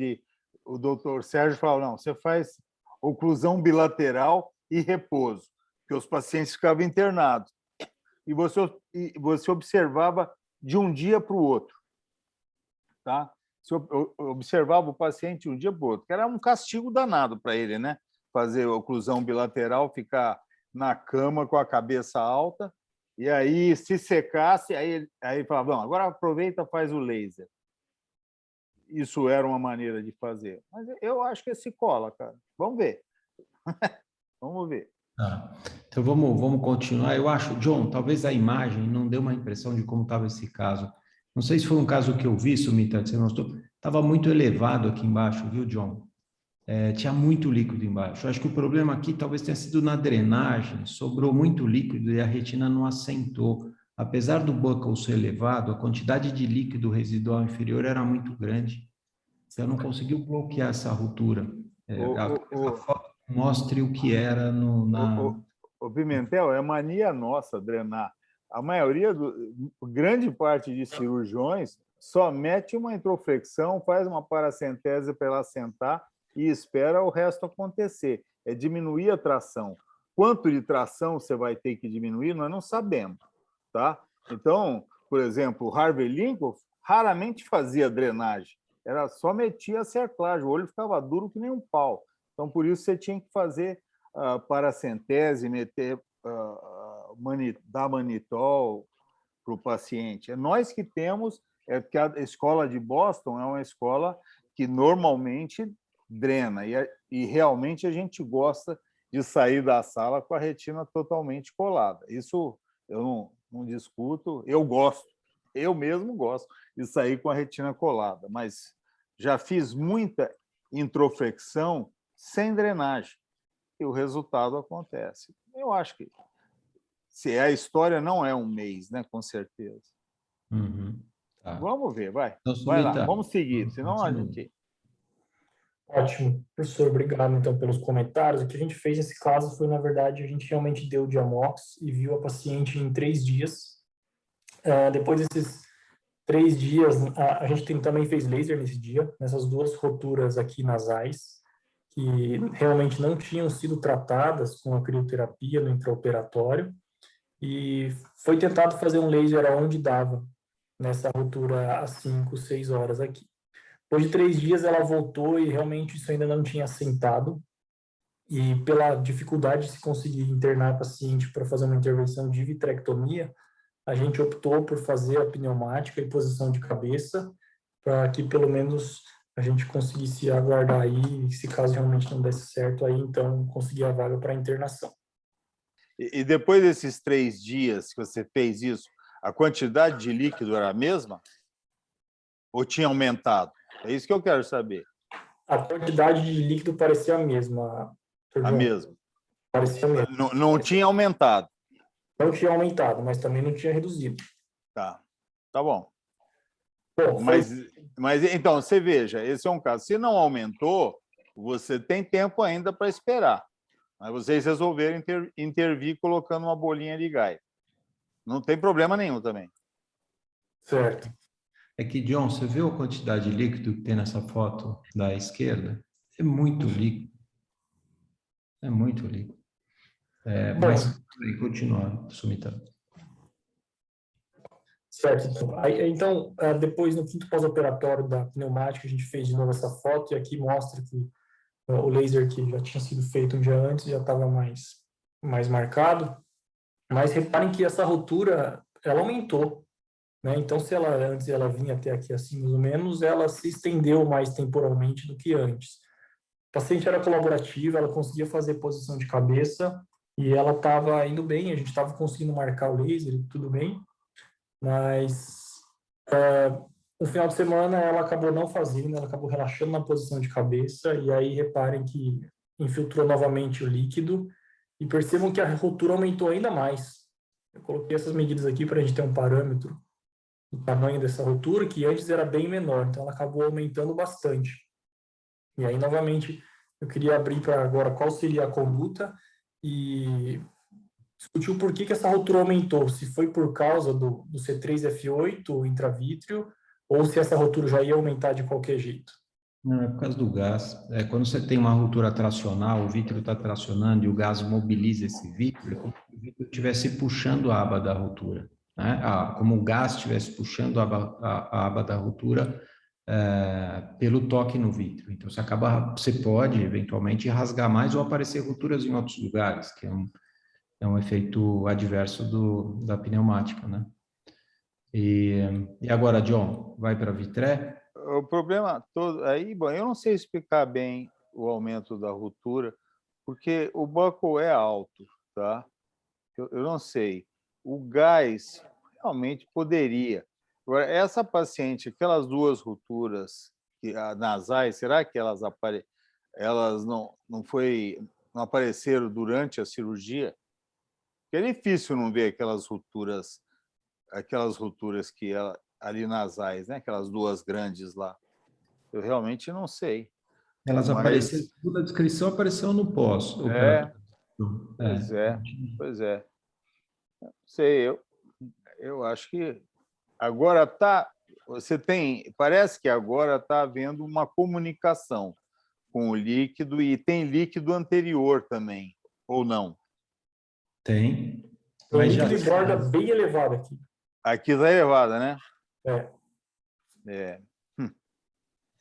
o doutor Sérgio falou, não, você faz oclusão bilateral e repouso, porque os pacientes ficavam internados. E você observava de um dia para o outro. Tá? Você observava o paciente de um dia para o outro, que era um castigo danado para ele, né? Fazer oclusão bilateral, ficar na cama com a cabeça alta, e aí, se secasse, aí falava, não, agora aproveita e faz o laser. Isso era uma maneira de fazer. Mas eu acho que esse cola, cara. Vamos ver. Vamos ver. Então, vamos continuar. Eu acho, John, talvez a imagem não deu uma impressão de como estava esse caso. Não sei se foi um caso que eu vi, Sumita, que você mostrou. Estava muito elevado aqui embaixo, viu, John? Tinha muito líquido embaixo. Eu acho que o problema aqui talvez tenha sido na drenagem, sobrou muito líquido e a retina não assentou. Apesar do buccal ser elevado, a quantidade de líquido residual inferior era muito grande. Então, não conseguiu bloquear essa rottura. A foto mostre o que era O Pimentel, é mania nossa drenar. A maioria, grande parte de cirurgiões só mete uma introflexão, faz uma paracentese para ela assentar e espera o resto acontecer. É diminuir a tração. Quanto de tração você vai ter que diminuir, nós não sabemos. Tá? Então, por exemplo, o Harvey Lincoln raramente fazia drenagem. Era só metia a cerclagem, o olho ficava duro que nem um pau. Então, por isso, você tinha que fazer paracentese, dar manitol para o paciente. É nós que temos, porque a escola de Boston é uma escola que normalmente drena, e realmente a gente gosta de sair da sala com a retina totalmente colada. Isso eu não discuto, eu mesmo gosto de sair com a retina colada, mas já fiz muita introflexão sem drenagem, e o resultado acontece. Eu acho que se a história não é um mês, né? Com certeza. Uhum. Tá. Vamos ver, vai. Então, vai lá, vamos seguir, senão a gente... Ótimo. Professor, obrigado, então, pelos comentários. O que a gente fez nesse caso foi, na verdade, a gente realmente deu o Diamox e viu a paciente em 3 dias. Depois desses 3 dias, a gente também fez laser nesse dia, nessas 2 roturas aqui nasais, que realmente não tinham sido tratadas com a crioterapia no intraoperatório, e foi tentado fazer um laser aonde dava, nessa ruptura às 5, 6 horas aqui. Depois de 3 dias ela voltou e realmente isso ainda não tinha assentado, e pela dificuldade de se conseguir internar a paciente para fazer uma intervenção de vitrectomia, a gente optou por fazer a pneumática e posição de cabeça, para que pelo menos a gente conseguisse aguardar aí, se caso realmente não desse certo, aí então conseguir a vaga para internação. E depois desses 3 dias que você fez isso, a quantidade de líquido era a mesma? Ou tinha aumentado? É isso que eu quero saber. A quantidade de líquido parecia a mesma. A mesma? Parecia a mesma. Não tinha aumentado? Não tinha aumentado, mas também não tinha reduzido. Tá bom. Bom, mas então, você veja, esse é um caso. Se não aumentou, você tem tempo ainda para esperar. Mas vocês resolveram intervir colocando uma bolinha de gás. Não tem problema nenhum também. Certo. É que, John, você viu a quantidade de líquido que tem nessa foto da esquerda? É muito líquido. É muito líquido. Mas, continua, Sumita. Certo. Então, depois, no quinto pós-operatório da pneumática, a gente fez de novo essa foto, e aqui mostra que o laser que já tinha sido feito um dia antes já estava mais marcado. Mas reparem que essa ruptura, ela aumentou, né? Então, se ela antes ela vinha até aqui assim, mais ou menos, ela se estendeu mais temporalmente do que antes. A paciente era colaborativa, ela conseguia fazer posição de cabeça e ela estava indo bem, a gente estava conseguindo marcar o laser e tudo bem, mas no final de semana ela acabou não fazendo, ela acabou relaxando na posição de cabeça, e aí reparem que infiltrou novamente o líquido, e percebam que a ruptura aumentou ainda mais. Eu coloquei essas medidas aqui para a gente ter um parâmetro do tamanho dessa ruptura, que antes era bem menor, então ela acabou aumentando bastante. E aí, novamente, eu queria abrir para agora qual seria a conduta e discutir o porquê que essa ruptura aumentou, se foi por causa do C3F8 intravítrio, ou se essa ruptura já ia aumentar de qualquer jeito. Não, é por causa do gás. Quando você tem uma ruptura tracional, o vítreo está tracionando e o gás mobiliza esse vítreo, é como se o vítreo estivesse puxando a aba da ruptura, né? Como o gás estivesse puxando a aba da ruptura pelo toque no vítreo. Então, você pode, eventualmente, rasgar mais ou aparecer rupturas em outros lugares, que é um efeito adverso da pneumática, né? E agora, John, vai para Vitré? O problema todo aí, bom, eu não sei explicar bem o aumento da ruptura, porque o buckle é alto, tá? Eu não sei. O gás realmente poderia. Agora, essa paciente, aquelas 2 rupturas nasais, será que elas não apareceram durante a cirurgia? Porque é difícil não ver aquelas rupturas que ali nasais, né? Aquelas 2 grandes lá. Eu realmente não sei. Elas apareceram, toda a descrição apareceu no pós. Pois é. Não sei, eu acho que agora parece que agora está havendo uma comunicação com o líquido, e tem líquido anterior também, ou não? Tem. O líquido de borda bem elevado aqui. Aqui está elevada, né?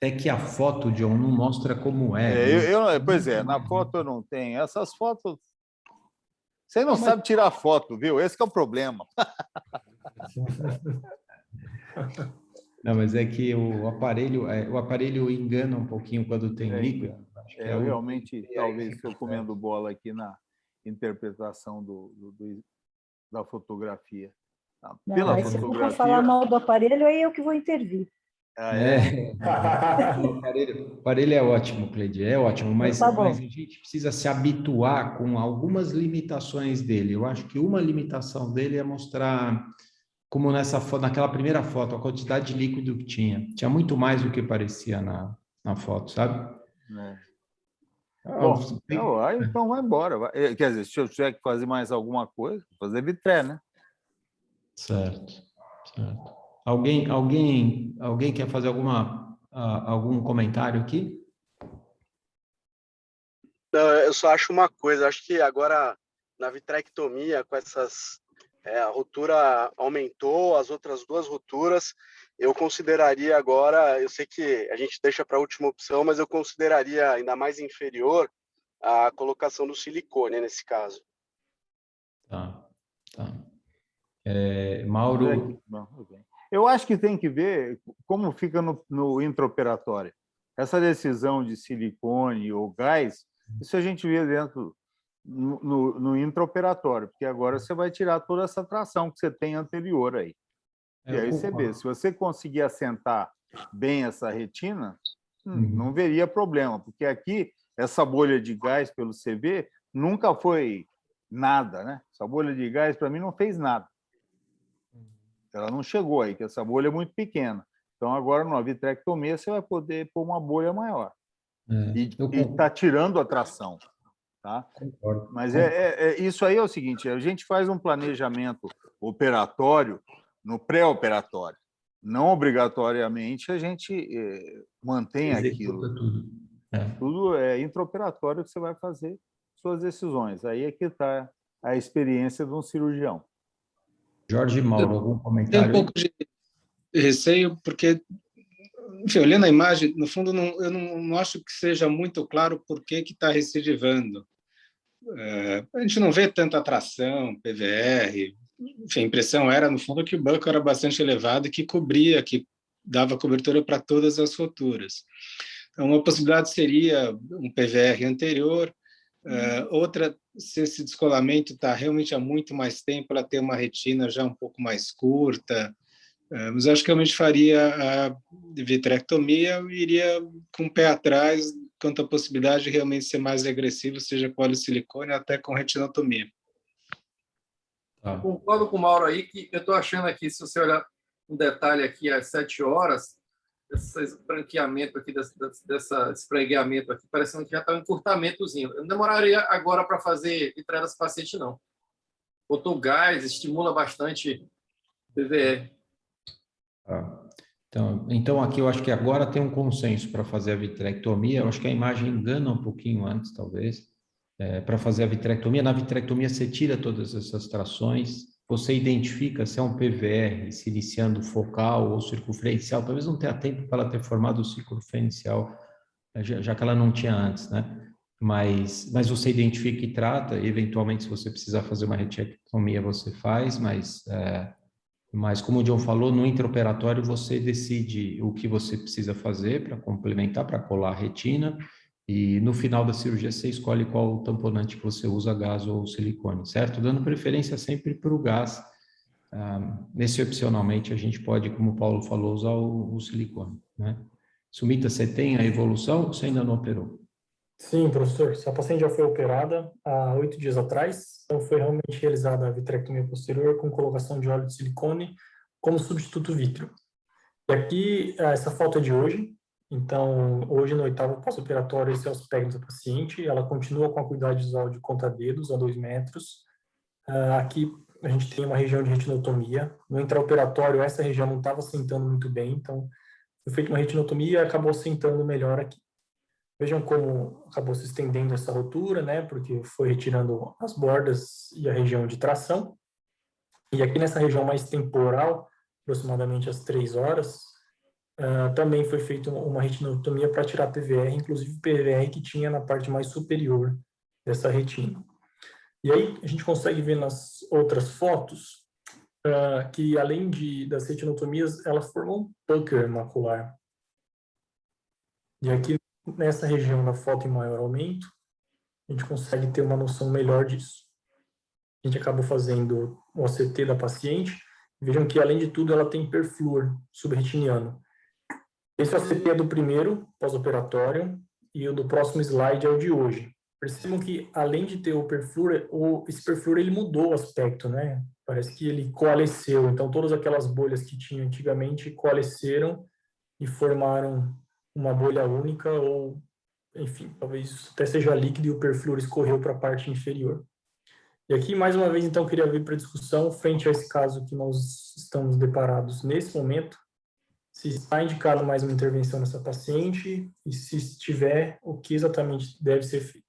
É que a foto, John, não mostra como é. Pois é, na foto eu não tenho. Essas fotos... Você não sabe tirar foto, viu? Esse que é o problema. Não, mas é que o aparelho engana um pouquinho quando tem líquido. Realmente, talvez estou comendo bola aqui na interpretação da fotografia. Pela fotografia... Se for falar mal do aparelho, aí eu que vou intervir. O aparelho é ótimo, Cleide, é ótimo, mas a gente precisa se habituar com algumas limitações dele. Eu acho que uma limitação dele é mostrar, como naquela primeira foto, a quantidade de líquido que tinha. Tinha muito mais do que parecia na foto, sabe? Bom, então vai embora. Quer dizer, se eu tiver que fazer mais alguma coisa, fazer Vitré, né? Certo. Alguém quer fazer algum comentário aqui? Eu só acho uma coisa, acho que agora na vitrectomia, com essas, a rotura aumentou, as outras 2 roturas, eu consideraria agora, eu sei que a gente deixa para a última opção, mas eu consideraria ainda mais inferior a colocação do silicone nesse caso. Tá, tá. Mauro... Eu acho que tem que ver como fica no intraoperatório. Essa decisão de silicone ou gás, isso a gente vê dentro no intraoperatório, porque agora você vai tirar toda essa tração que você tem anterior aí. E aí você vê, se você conseguir assentar bem essa retina, não veria problema, porque aqui essa bolha de gás pelo CV nunca foi nada, né? Essa bolha de gás para mim não fez nada. Ela não chegou aí, que essa bolha é muito pequena. Então agora na vitrectomia você vai poder pôr uma bolha maior. E está tirando a tração. Tá? Mas isso aí é o seguinte, a gente faz um planejamento operatório no pré-operatório. Não obrigatoriamente a gente mantém aquilo. Tudo é intraoperatório que você vai fazer suas decisões. Aí é que está a experiência de um cirurgião. Jorge e Mauro, algum comentário? Tem um pouco de receio, porque, enfim, olhando a imagem, no fundo, eu não acho que seja muito claro por que está recidivando. A gente não vê tanta atração, PVR. Enfim, a impressão era, no fundo, que o buccal era bastante elevado e que cobria, que dava cobertura para todas as roturas. Então, uma possibilidade seria um PVR anterior, outra, se esse descolamento está realmente há muito mais tempo, ela tem uma retina já um pouco mais curta, mas acho que realmente faria a vitrectomia, eu iria com o pé atrás quanto à possibilidade de realmente ser mais agressivo, seja com óleo de silicone até com retinotomia. Eu concordo com o Mauro aí, que eu estou achando aqui, se você olhar um detalhe aqui às 7 horas, esse branqueamento aqui, desse espregueamento aqui, parecendo que já está um encurtamentozinho. Eu não demoraria agora para fazer vitreia desse paciente, não. Botou gás, estimula bastante PVR. Então, aqui eu acho que agora tem um consenso para fazer a vitrectomia. Eu acho que a imagem engana um pouquinho antes, talvez, para fazer a vitrectomia. Na vitrectomia, você tira todas essas trações, você identifica se é um PVR, se iniciando focal ou circunferencial. Talvez não tenha tempo para ela ter formado o circunferencial, já que ela não tinha antes, né? Mas você identifica e trata, e eventualmente, se você precisar fazer uma retectomia, você faz, mas como o John falou, no intraoperatório você decide o que você precisa fazer para complementar, para colar a retina, e no final da cirurgia você escolhe qual tamponante que você usa, gás ou silicone, certo? Dando preferência sempre para o gás. Excepcionalmente, a gente pode, como o Paulo falou, usar o silicone, né? Sumita, você tem a evolução ou você ainda não operou? Sim, professor. Essa paciente já foi operada há 8 dias atrás, então foi realmente realizada a vitrectomia posterior com colocação de óleo de silicone como substituto vítreo. E aqui, essa foto é de hoje, então hoje no 8º pós-operatório, esse é o aspecto da paciente, ela continua com a cuidade visual de conta-dedos a 2 metros. Aqui a gente tem uma região de retinotomia, no intraoperatório essa região não estava sentando muito bem, então foi feita uma retinotomia e acabou sentando melhor aqui. Vejam como acabou se estendendo essa rotura, né? Porque foi retirando as bordas e a região de tração. E aqui nessa região mais temporal, aproximadamente às 3 horas, também foi feita uma retinotomia para tirar PVR, inclusive PVR que tinha na parte mais superior dessa retina. E aí a gente consegue ver nas outras fotos que além das retinotomias, ela formou um pucker macular. E aqui nessa região da foto em maior aumento, a gente consegue ter uma noção melhor disso. A gente acabou fazendo o OCT da paciente. Vejam que, além de tudo, ela tem hiperfluor subretiniano. Esse OCT é do primeiro pós-operatório e o do próximo slide é o de hoje. Percebam que, além de ter o hiperfluor, esse hiperfluor ele mudou o aspecto, né? Parece que ele coalesceu. Então, todas aquelas bolhas que tinha antigamente coalesceram e formaram uma bolha única ou, enfim, talvez até seja líquido e o perfluor escorreu para a parte inferior. E aqui, mais uma vez, então, queria vir para a discussão, frente a esse caso que nós estamos deparados nesse momento, se está indicado mais uma intervenção nessa paciente e se estiver, o que exatamente deve ser feito.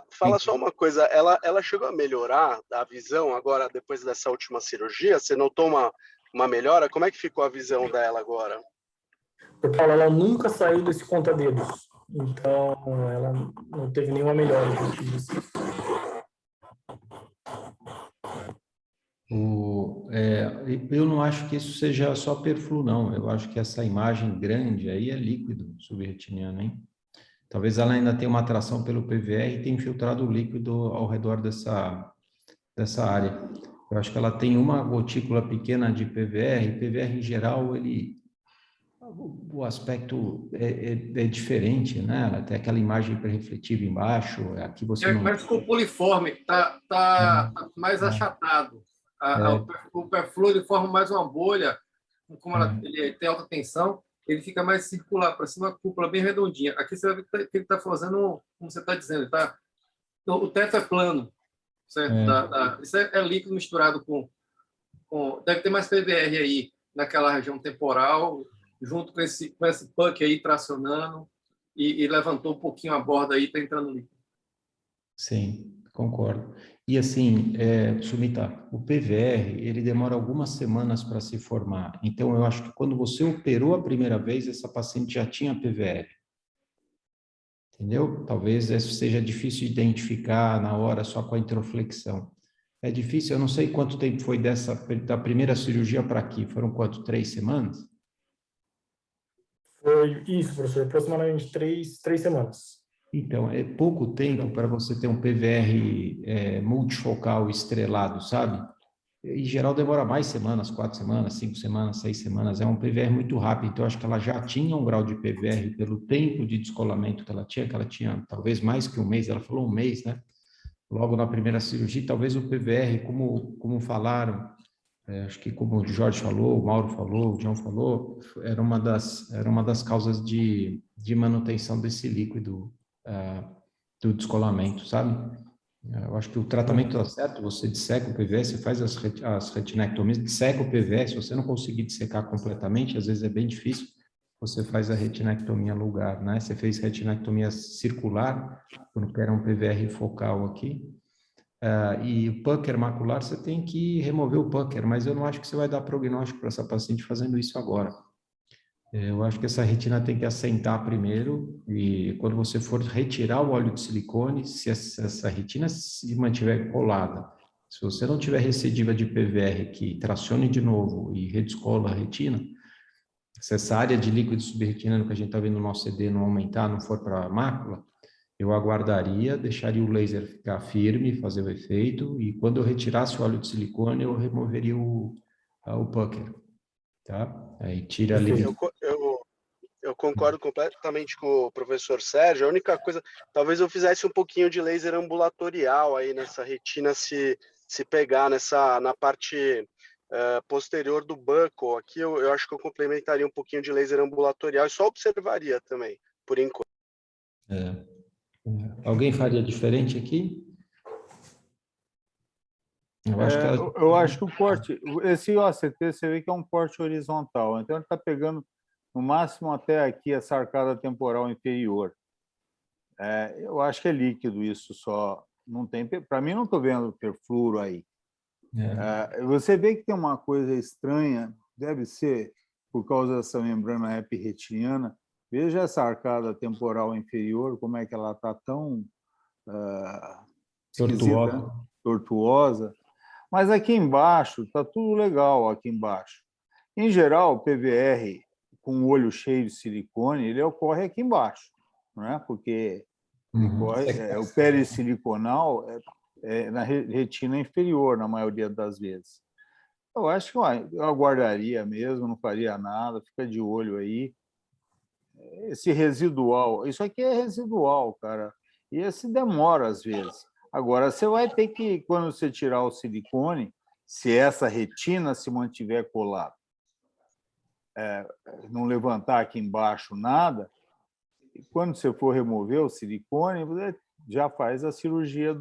Fala só uma coisa, ela chegou a melhorar a visão agora, depois dessa última cirurgia? Você notou uma melhora? Como é que ficou a visão dela agora? Paulo, ela nunca saiu desse conta-dedos, então ela não teve nenhuma melhora. Eu não acho que isso seja só perflu, não. Eu acho que essa imagem grande aí é líquido subretiniano, hein? Talvez ela ainda tenha uma atração pelo PVR e tenha infiltrado o líquido ao redor dessa área. Eu acho que ela tem uma gotícula pequena de PVR, e PVR em geral, o aspecto é diferente, né? Ela tem aquela imagem hiperrefletiva embaixo, aqui você não... Mas ficou poliforme, tá mais achatado. O perflu ele forma mais uma bolha, como ele tem alta tensão, ele fica mais circular para cima, uma cúpula bem redondinha. Aqui você vai ver que ele está fazendo, como você está dizendo, o teto é plano, certo? Isso é líquido misturado com... Deve ter mais PVR aí, naquela região temporal, junto com esse puck aí tracionando, e levantou um pouquinho a borda aí, está entrando líquido. Sim, concordo. E assim, Sumita, o PVR, ele demora algumas semanas para se formar. Então, eu acho que quando você operou a primeira vez, essa paciente já tinha PVR. Entendeu? Talvez isso seja difícil de identificar na hora só com a introflexão. É difícil, eu não sei quanto tempo foi da primeira cirurgia para aqui. Foram quanto? 3 semanas? Foi isso, professor, aproximadamente 3 semanas. Então, é pouco tempo para você ter um PVR multifocal estrelado, sabe? Em geral, demora mais semanas, 4 semanas, 5 semanas, 6 semanas. É um PVR muito rápido. Então, acho que ela já tinha um grau de PVR pelo tempo de descolamento que ela tinha talvez mais que um mês. Ela falou um mês, né? Logo na primeira cirurgia, talvez o PVR, como falaram, acho que como o Jorge falou, o Mauro falou, o John falou, era uma das causas de manutenção desse líquido do descolamento, sabe? Eu acho que o tratamento está certo, você disseca o PVR, você faz as retinectomias, disseca o PVR, se você não conseguir dissecar completamente, às vezes é bem difícil, você faz a retinectomia no lugar, né? Você fez retinectomia circular, quando era um PVR focal aqui, e o pucker macular, você tem que remover o pucker, mas eu não acho que você vai dar prognóstico para essa paciente fazendo isso agora. Eu acho que essa retina tem que assentar primeiro, e quando você for retirar o óleo de silicone, se essa retina se mantiver colada, se você não tiver recidiva de PVR que tracione de novo e redescola a retina, se essa área de líquido subretinano que a gente está vendo no nosso CD não aumentar, não for para a mácula, eu aguardaria, deixaria o laser ficar firme, fazer o efeito, e quando eu retirasse o óleo de silicone, eu removeria o pucker, tá? Aí tira ali... Eu concordo completamente com o professor Sérgio. A única coisa, talvez eu fizesse um pouquinho de laser ambulatorial aí nessa retina se pegar na parte posterior do buccal. Aqui eu acho que eu complementaria um pouquinho de laser ambulatorial e só observaria também, por enquanto. Alguém faria diferente aqui? Eu acho que o corte, esse OCT, você vê que é um corte horizontal, então ele está pegando no máximo até aqui essa arcada temporal inferior. Eu acho que é líquido isso só. Não tem, para mim, não estou vendo perfluoro aí. Você vê que tem uma coisa estranha, deve ser por causa dessa membrana epirretiniana. Veja essa arcada temporal inferior, como é que ela está tão esquisita, né? Tortuosa. Mas aqui embaixo, está tudo legal aqui embaixo. Em geral, o PVR com o olho cheio de silicone, ele ocorre aqui embaixo, não é? Porque o perissiliconal é na retina inferior, na maioria das vezes. Eu acho que eu aguardaria mesmo, não faria nada, fica de olho aí. Esse residual, isso aqui é residual, cara, e esse demora às vezes. Agora, você vai ter que, quando você tirar o silicone, se essa retina se mantiver colada, não levantar aqui embaixo nada, e quando você for remover o silicone, você já faz a cirurgia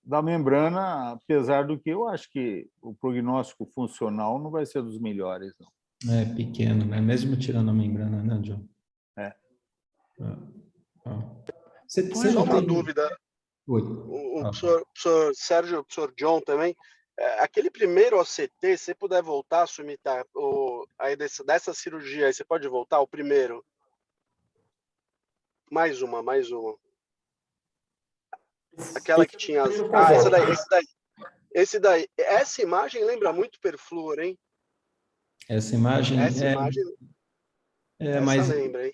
da membrana, apesar do que eu acho que o prognóstico funcional não vai ser dos melhores, não. É pequeno, né? Mesmo tirando a membrana, né, John? Você Só não uma tem... dúvida. Oi. O professor Sérgio, o professor John também, aquele primeiro OCT, se você puder voltar, Sumita, aí dessa cirurgia, aí você pode voltar, o primeiro? Mais uma. Aquela que tinha as... Ah, esse daí. Essa imagem lembra muito perfluor, hein? Essa imagem Essa imagem, essa mas lembra, hein?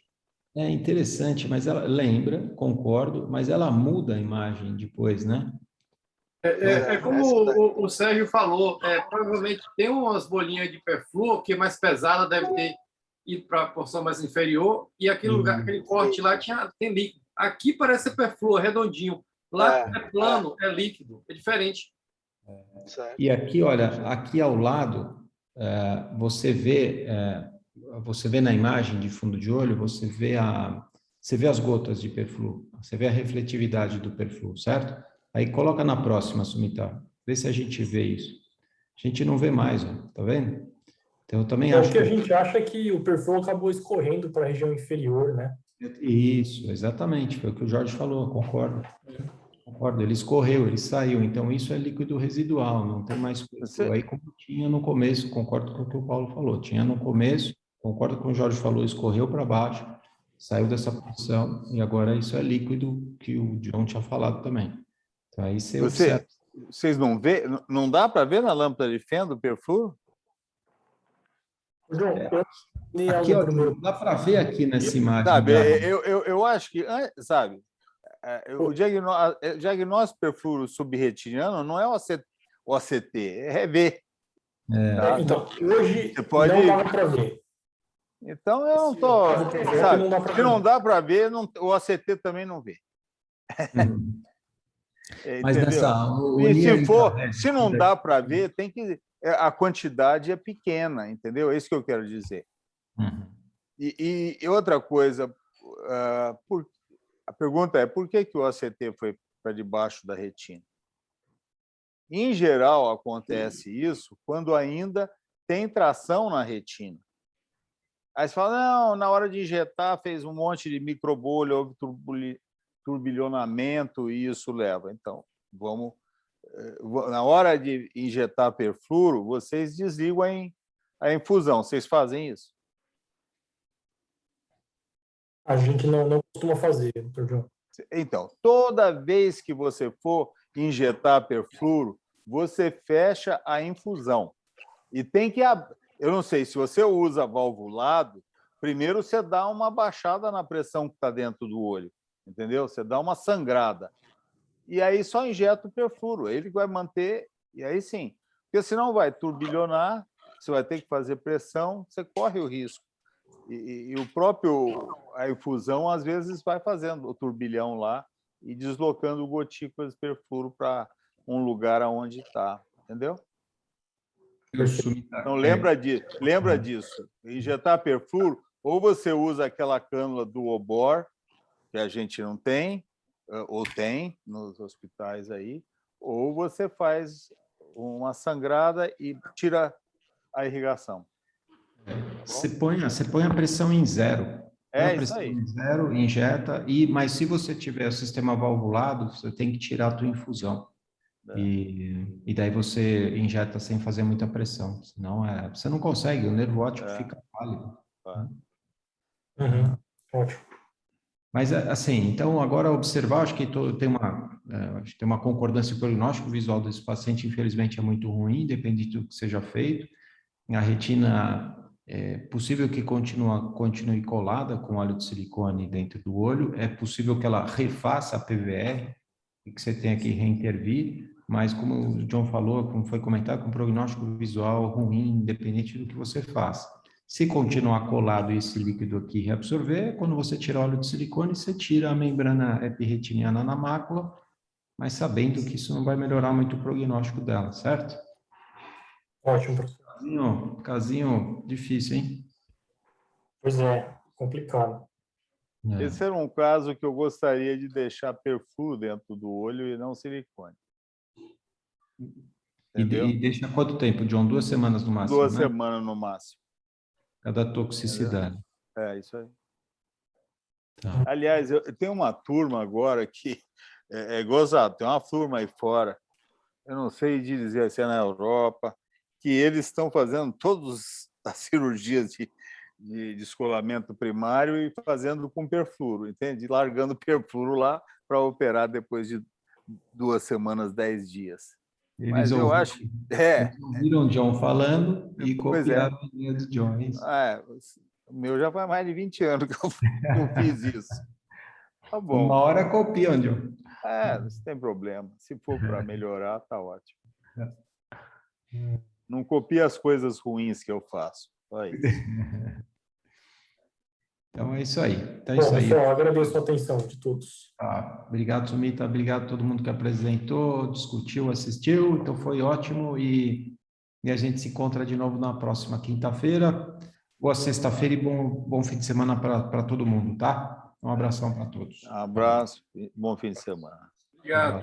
é interessante, mas ela lembra, concordo, mas ela muda a imagem depois, né? É como o Sérgio falou, provavelmente tem umas bolinhas de perfluor que é mais pesada, deve ter ido para a porção mais inferior, e aquele lugar, aquele corte lá tem líquido. Aqui parece ser perfluor, redondinho. Lá é plano, é líquido, é diferente. E aqui, olha, aqui ao lado, você vê na imagem de fundo de olho, você vê as gotas de perfluor, você vê a refletividade do perfluor, certo? Aí coloca na próxima, Sumita, vê se a gente vê isso. A gente não vê mais, ó, tá vendo? Então eu também acho que a gente acha é que o perfluor acabou escorrendo para a região inferior, né? Isso, exatamente, foi o que o Jorge falou, concordo. Concordo, ele escorreu, ele saiu, então isso é líquido residual, não tem mais perfluor. Aí como tinha no começo, concordo com o que o Paulo falou, tinha no começo, concordo com o Jorge falou, escorreu para baixo, saiu dessa posição, e agora isso é líquido que o John tinha falado também. Então aí você observa. Vocês não vê, não dá para ver na lâmpada de fenda o perfluor? João, aqui, ó, dá para ver aqui nessa imagem. Sabe, eu acho que, sabe, o diagnóstico perfluoro subretiniano não é o ACT, é rever. Tá? Então, hoje você pode... não dá para ver. Então, eu não estou... Se não dá para ver, o ACT também não vê. Mas se não dá para ver, tem que... A quantidade é pequena, entendeu? É isso que eu quero dizer. E outra coisa, a pergunta é, por que o ACT foi para debaixo da retina? Em geral, acontece isso quando ainda tem tração na retina. Aí você fala, não, na hora de injetar fez um monte de microbolha, houve turbilhonamento e isso leva. Então, na hora de injetar perfluoro, vocês desligam a infusão. Vocês fazem isso? A gente não costuma fazer, doutor João. Então, toda vez que você for injetar perfluoro, você fecha a infusão. E tem que... Eu não sei, se você usa valvulado, primeiro você dá uma baixada na pressão que está dentro do olho, entendeu? Você dá uma sangrada. E aí só injeta o perfluoro. Ele vai manter... E aí sim. Porque senão vai turbilhonar, você vai ter que fazer pressão, você corre o risco. E a infusão, às vezes, vai fazendo o turbilhão lá e deslocando gotículas de perfluoro para um lugar onde está, entendeu? Então, lembra disso. Injetar perfluoro, ou você usa aquela cânula do Obor, que a gente não tem, ou tem nos hospitais aí, ou você faz uma sangrada e tira a irrigação. Você põe a pressão em zero. Isso aí. Em zero, injeta, mas se você tiver o sistema valvulado, você tem que tirar a tua infusão. E daí você injeta sem fazer muita pressão. Senão você não consegue, o nervo óptico fica pálido. Ótimo. Mas, assim, então, agora observar, acho que tem uma concordância. O prognóstico visual desse paciente, infelizmente, é muito ruim, depende do que seja feito. A retina é possível que continue colada com óleo de silicone dentro do olho, é possível que ela refaça a PVR e que você tenha que reintervir, mas como o John falou, como foi comentado, com prognóstico visual ruim, independente do que você faça. Se continuar colado e esse líquido aqui reabsorver, quando você tira óleo de silicone, você tira a membrana epirretiniana na mácula, mas sabendo que isso não vai melhorar muito o prognóstico dela, certo? Ótimo, professor. Casinho difícil, hein? Pois é, complicado. Esse era um caso que eu gostaria de deixar perfluoro dentro do olho e não silicone. E deixa quanto tempo, John? 2 semanas no máximo, 2 semanas no máximo. Cada toxicidade. Isso aí. Tá. Aliás, eu tenho uma turma agora que é gozado, tem uma turma aí fora, eu não sei dizer se é na Europa, que eles estão fazendo todas as cirurgias de descolamento primário e fazendo com perfuro, entende? Largando perfuro lá para operar depois de 2 semanas, 10 dias. Mas eu acho... Eles ouviram o John falando e Pois copiaram a ideia do John. É isso? o meu já faz mais de 20 anos que eu fiz isso. Tá bom. Uma hora copiam, John. Não tem problema. Se for para melhorar, tá ótimo. Não copia as coisas ruins que eu faço. Só isso. Então é isso aí. Então, é Bom, isso aí. pessoal, agradeço a atenção de todos. Obrigado, Sumita. Obrigado a todo mundo que apresentou, discutiu, assistiu. Então foi ótimo e a gente se encontra de novo na próxima quinta-feira. Boa sexta-feira e bom fim de semana para todo mundo, tá? Um abração para todos. Abraço e bom fim de semana. Obrigado.